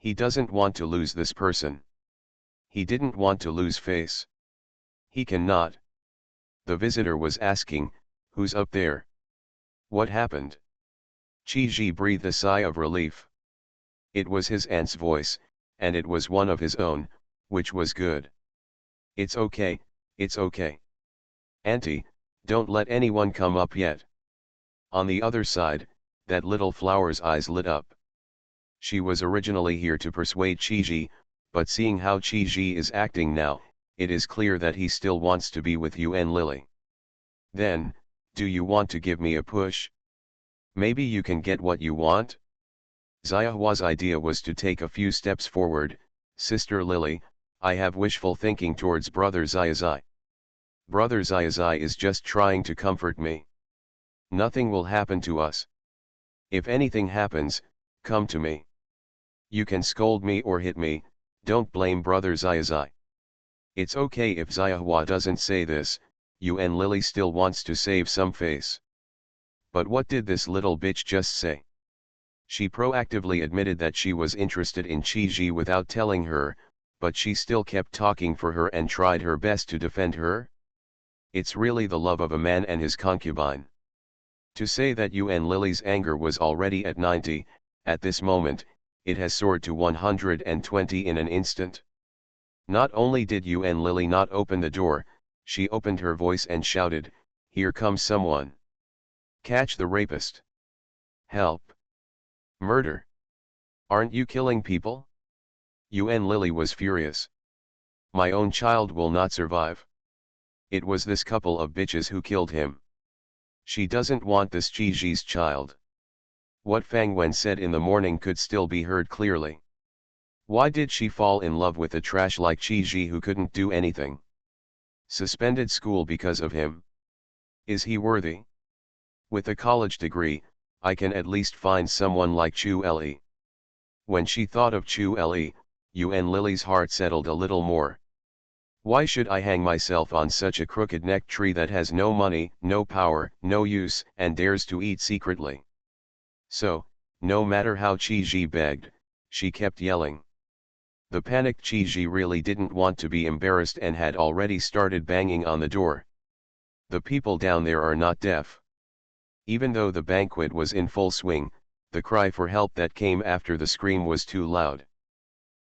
He doesn't want to lose this person. He didn't want to lose face. He cannot. The visitor was asking, who's up there? What happened? Chi-Ji breathed a sigh of relief. It was his aunt's voice, and it was one of his own, which was good. It's okay, it's okay. Auntie, don't let anyone come up yet. On the other side, that little flower's eyes lit up. She was originally here to persuade Chi-Ji, but seeing how Chi-Ji is acting now, it is clear that he still wants to be with you and Lily. Then, do you want to give me a push? Maybe you can get what you want? Xiahua's idea was to take a few steps forward. Sister Lily, I have wishful thinking towards Brother Xiaozai. Brother Xiaozai is just trying to comfort me. Nothing will happen to us. If anything happens, come to me. You can scold me or hit me, don't blame Brother Xiaozai. It's okay if Xiahua doesn't say this, and Lily still wants to save some face. But what did this little bitch just say? She proactively admitted that she was interested in Chi-Ji without telling her, but she still kept talking for her and tried her best to defend her. It's really the love of a man and his concubine. To say that and Lily's anger was already at 90, at this moment, it has soared to 120 in an instant. Not only did and Lily not open the door, she opened her voice and shouted, "Here comes someone. Catch the rapist. Help. Murder. Aren't you killing people?" and Lily was furious. My own child will not survive. It was this couple of bitches who killed him. She doesn't want this Chi-Ji's child. What Fang Wen said in the morning could still be heard clearly. Why did she fall in love with a trash like Chi-Ji who couldn't do anything? Suspended school because of him. Is he worthy? With a college degree, I can at least find someone like Chu Le. When she thought of Chu Le, and Lily's heart settled a little more. Why should I hang myself on such a crooked neck tree that has no money, no power, no use, and dares to eat secretly? So, no matter how Chi-Ji begged, she kept yelling. The panicked Chi-Ji really didn't want to be embarrassed and had already started banging on the door. The people down there are not deaf. Even though the banquet was in full swing, the cry for help that came after the scream was too loud.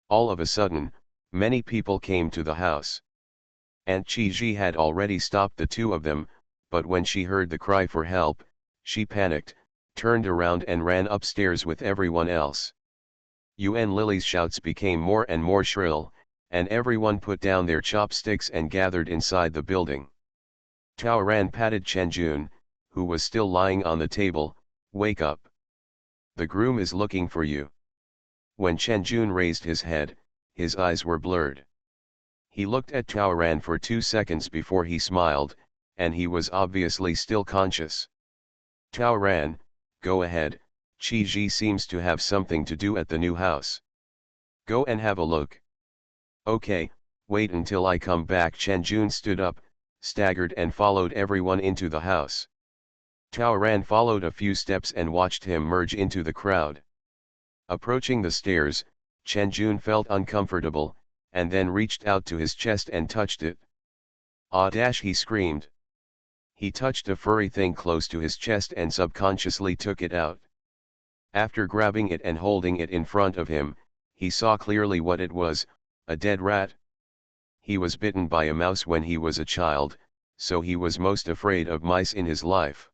All of a sudden, many people came to the house. Aunt Chi-Ji had already stopped the two of them, but when she heard the cry for help, she panicked, turned around and ran upstairs with everyone else. and Lily's shouts became more and more shrill, and everyone put down their chopsticks and gathered inside the building. Tao Ran patted Chen Jun, who was still lying on the table. "Wake up. The groom is looking for you." When Chen Jun raised his head, his eyes were blurred. He looked at Tao Ran for 2 seconds before he smiled, and he was obviously still conscious. "Tao Ran, go ahead, Chi-Ji seems to have something to do at the new house. Go and have a look." "Okay, wait until I come back." Chen Jun stood up, staggered and followed everyone into the house. Taoran followed a few steps and watched him merge into the crowd. Approaching the stairs, Chen Jun felt uncomfortable, and then reached out to his chest and touched it. "Ah!" he screamed. He touched a furry thing close to his chest and subconsciously took it out. After grabbing it and holding it in front of him, he saw clearly what it was, a dead rat. He was bitten by a mouse when he was a child, so he was most afraid of mice in his life.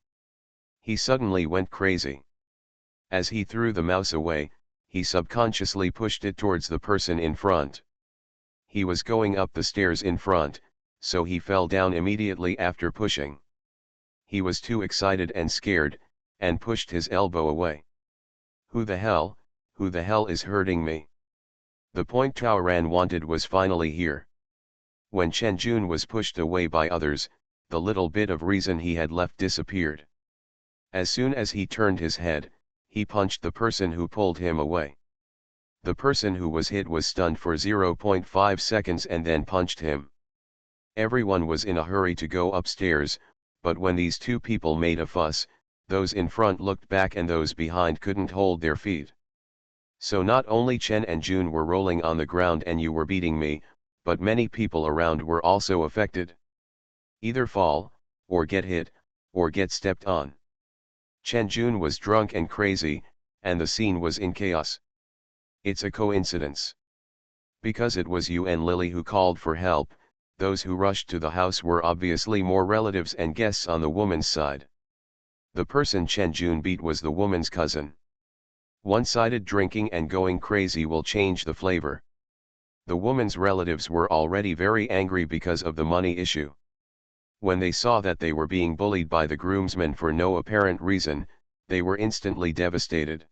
He suddenly went crazy. As he threw the mouse away, he subconsciously pushed it towards the person in front. He was going up the stairs in front, so he fell down immediately after pushing. He was too excited and scared, and pushed his elbow away. Who the hell is hurting me? The point Taoran wanted was finally here. When Chen Jun was pushed away by others, the little bit of reason he had left disappeared. As soon as he turned his head, he punched the person who pulled him away. The person who was hit was stunned for 0.5 seconds and then punched him. Everyone was in a hurry to go upstairs, but when these two people made a fuss, those in front looked back and those behind couldn't hold their feet. So not only Chen and Jun were rolling on the ground and you were beating me, but many people around were also affected. Either fall, or get hit, or get stepped on. Chen Jun was drunk and crazy, and the scene was in chaos. It's a coincidence. Because it was you and Lily who called for help, those who rushed to the house were obviously more relatives and guests on the woman's side. The person Chen Jun beat was the woman's cousin. One-sided drinking and going crazy will change the flavor. The woman's relatives were already very angry because of the money issue. When they saw that they were being bullied by the groomsmen for no apparent reason, they were instantly devastated.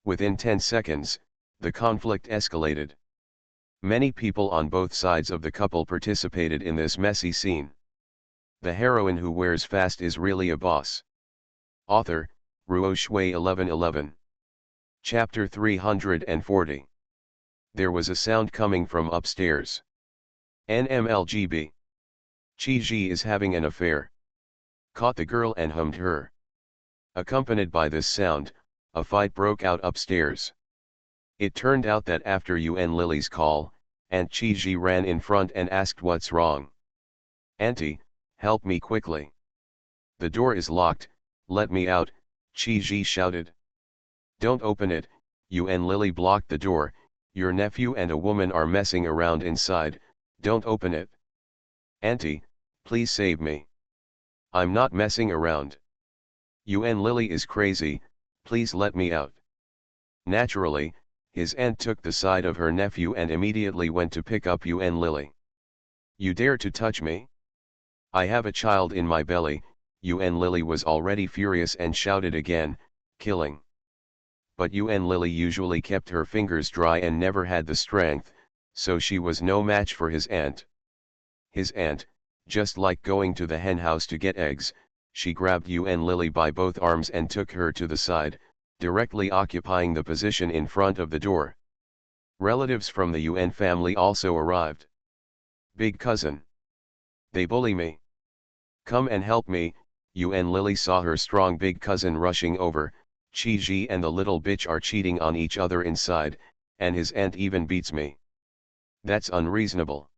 Within 10 seconds, the conflict escalated. Many people on both sides of the couple participated in this messy scene. The heroine who wears fast is really a boss. Author, Ruo Shui 1111. Chapter 340. There was a sound coming from upstairs. NMLGB. Chi Ji is having an affair. Caught the girl and hummed her. Accompanied by this sound, a fight broke out upstairs. It turned out that after Yuan Lily's call, Aunt Chi Ji ran in front and asked what's wrong. "Auntie, help me quickly. The door is locked, let me out," Chi Ji shouted. "Don't open it," Yuan Lily blocked the door, "your nephew and a woman are messing around inside, don't open it." "Auntie, please save me. I'm not messing around. Yuan Lily is crazy, please let me out." Naturally, his aunt took the side of her nephew and immediately went to pick up Yuan Lily. "You dare to touch me? I have a child in my belly." Yuan Lily was already furious and shouted again, "Killing." But Yuan Lily usually kept her fingers dry and never had the strength, so she was no match for his aunt. His aunt, just like going to the henhouse to get eggs, she grabbed Yuan Lily by both arms and took her to the side, directly occupying the position in front of the door. Relatives from the Yuan family also arrived. "Big cousin. They bully me. Come and help me." Yuan Lily saw her strong big cousin rushing over. "Chi Ji and the little bitch are cheating on each other inside, and his aunt even beats me. That's unreasonable."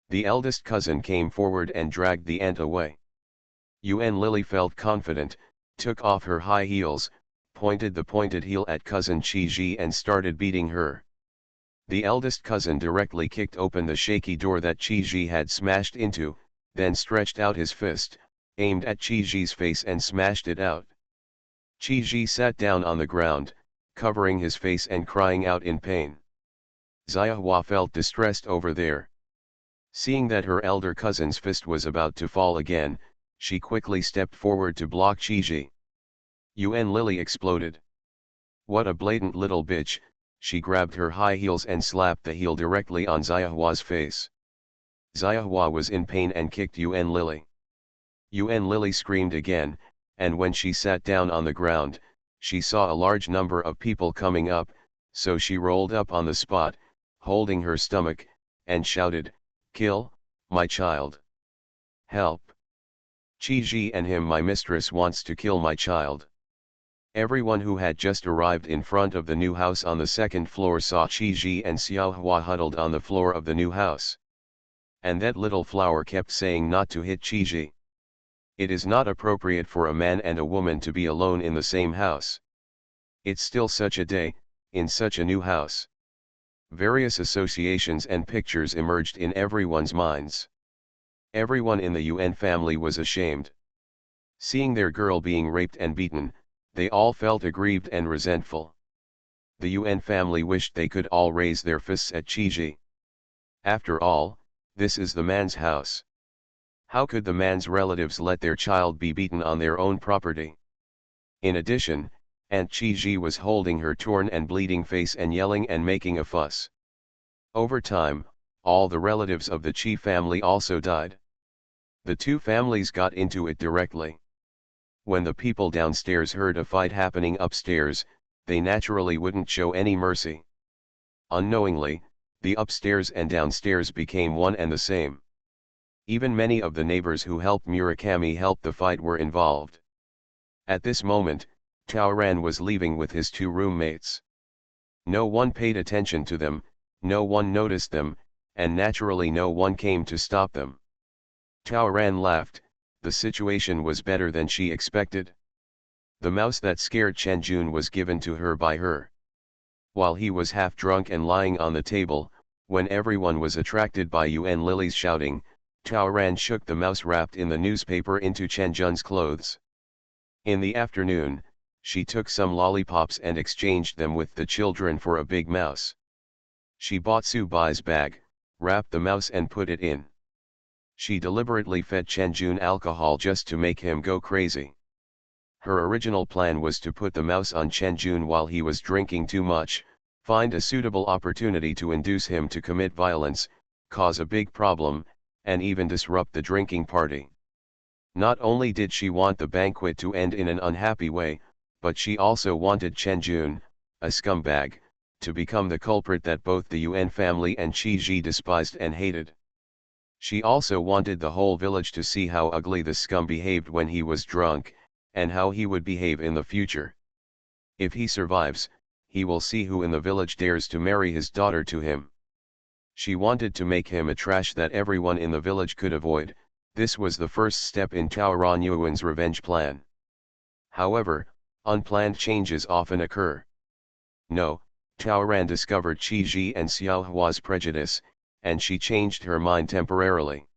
The eldest cousin came forward and dragged the aunt away. Yuan Lily felt confident, took off her high heels, pointed the pointed heel at cousin Chi Ji and started beating her. The eldest cousin directly kicked open the shaky door that Chi Ji had smashed into, then stretched out his fist, aimed at Chi Ji's face and smashed it out. Chi Ji sat down on the ground, covering his face and crying out in pain. Xiahua felt distressed over there. Seeing that her elder cousin's fist was about to fall again, she quickly stepped forward to block Chi Ji. Yuan Lily exploded. "What a blatant little bitch," she grabbed her high heels and slapped the heel directly on Xiahua's face. Xiahua was in pain and kicked Yuan Lily. Yuan Lily screamed again, and when she sat down on the ground, she saw a large number of people coming up, so she rolled up on the spot, holding her stomach, and shouted, "Kill my child. Help! Qi and him, my mistress wants to kill my child. Everyone who had just arrived in front of the new house on the second floor saw Qi and Xiaohua huddled on the floor of the new house. And that little flower kept saying not to hit Qi. It is not appropriate for a man and a woman to be alone in the same house. It's still such a day, in such a new house. Various associations and pictures emerged in everyone's minds. Everyone in the Yuan family was ashamed. Seeing their girl being raped and beaten, they all felt aggrieved and resentful. The Yuan family wished they could all raise their fists at Qi. After all, this is the man's house. How could the man's relatives let their child be beaten on their own property? In addition, Aunt Qi was holding her torn and bleeding face and yelling and making a fuss. Over time, all the relatives of the Qi family also died. The two families got into it directly. When the people downstairs heard a fight happening upstairs, they naturally wouldn't show any mercy. Unknowingly, the upstairs and downstairs became one and the same. Even many of the neighbors who helped Murakami help the fight were involved. At this moment, Taoran was leaving with his two roommates. No one paid attention to them, no one noticed them, and naturally no one came to stop them. Taoran laughed. The situation was better than she expected. The mouse that scared Chen Jun was given to her by her. While he was half drunk and lying on the table, when everyone was attracted by Yuan Lily's shouting, Taoran shook the mouse wrapped in the newspaper into Chen Jun's clothes. In the afternoon, she took some lollipops and exchanged them with the children for a big mouse. She bought Su Bai's bag, wrapped the mouse and put it in. She deliberately fed Chen Jun alcohol just to make him go crazy. Her original plan was to put the mouse on Chen Jun while he was drinking too much, find a suitable opportunity to induce him to commit violence, cause a big problem, and even disrupt the drinking party. Not only did she want the banquet to end in an unhappy way, but she also wanted Chen Jun, a scumbag, to become the culprit that both the Yuan family and Qi despised and hated. She also wanted the whole village to see how ugly the scum behaved when he was drunk, and how he would behave in the future. If he survives, he will see who in the village dares to marry his daughter to him. She wanted to make him a trash that everyone in the village could avoid. This was the first step in Taoran Yuan's revenge plan. However, unplanned changes often occur. No, Taoran discovered Qi and Xiaohua's prejudice, and she changed her mind temporarily.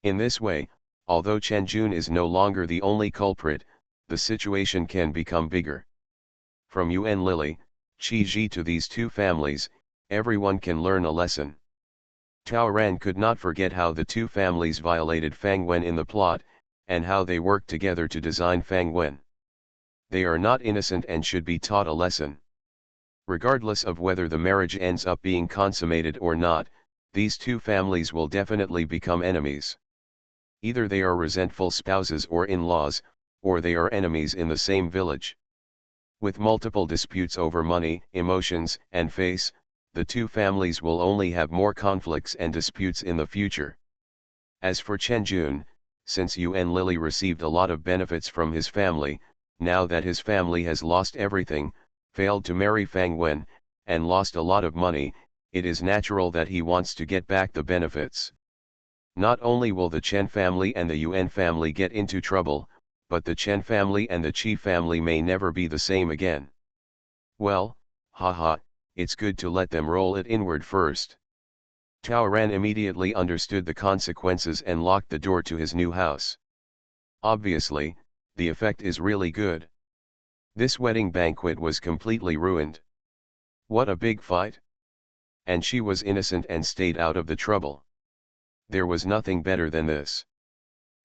In this way, although Chen Jun is no longer the only culprit, the situation can become bigger. From Yuan Lily, Qi to these two families, everyone can learn a lesson. Taoran could not forget how the two families violated Fang Wen in the plot, and how they worked together to design Fang Wen. They are not innocent and should be taught a lesson. Regardless of whether the marriage ends up being consummated or not, these two families will definitely become enemies. Either they are resentful spouses or in-laws, or they are enemies in the same village. With multiple disputes over money, emotions, and face, the two families will only have more conflicts and disputes in the future. As for Chen Jun, since Yuan Lily received a lot of benefits from his family, now that his family has lost everything, failed to marry Fang Wen, and lost a lot of money, it is natural that he wants to get back the benefits. Not only will the Chen family and the Yuan family get into trouble, but the Chen family and the Qi family may never be the same again. Well, haha, it's good to let them roll it inward first. Taoran immediately understood the consequences and locked the door to his new house. Obviously, the effect is really good. This wedding banquet was completely ruined. What a big fight! And she was innocent and stayed out of the trouble. There was nothing better than this.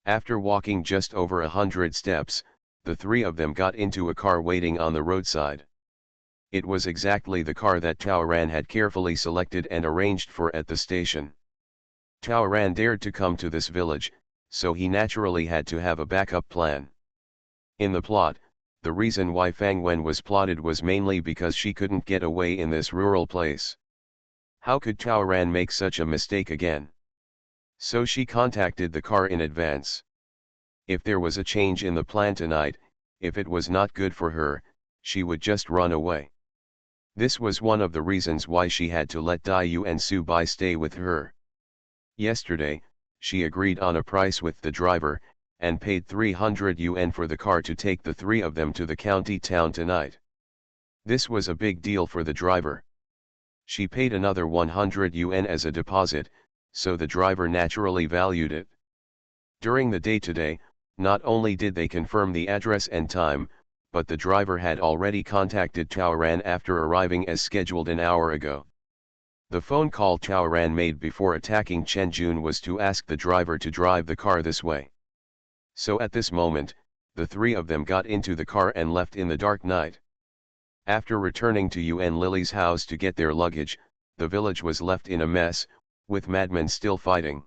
After walking just over 100 steps, the three of them got into a car waiting on the roadside. It was exactly the car that Taoran had carefully selected and arranged for at the station. Taoran dared to come to this village, so he naturally had to have a backup plan. In the plot, the reason why Fang Wen was plotted was mainly because she couldn't get away in this rural place. How could Taoran make such a mistake again? So she contacted the car in advance. If there was a change in the plan tonight, if it was not good for her, she would just run away. This was one of the reasons why she had to let Dayu and Su-bai stay with her. Yesterday, she agreed on a price with the driver, and paid 300 yuan for the car to take the three of them to the county town tonight. This was a big deal for the driver. She paid another 100 yuan as a deposit, so the driver naturally valued it. During the day today, not only did they confirm the address and time, but the driver had already contacted Taoran after arriving as scheduled an hour ago. The phone call Taoran made before attacking Chen Jun was to ask the driver to drive the car this way. So at this moment, the three of them got into the car and left in the dark night. After returning to Yuan Lily's house to get their luggage, the village was left in a mess, with madmen still fighting.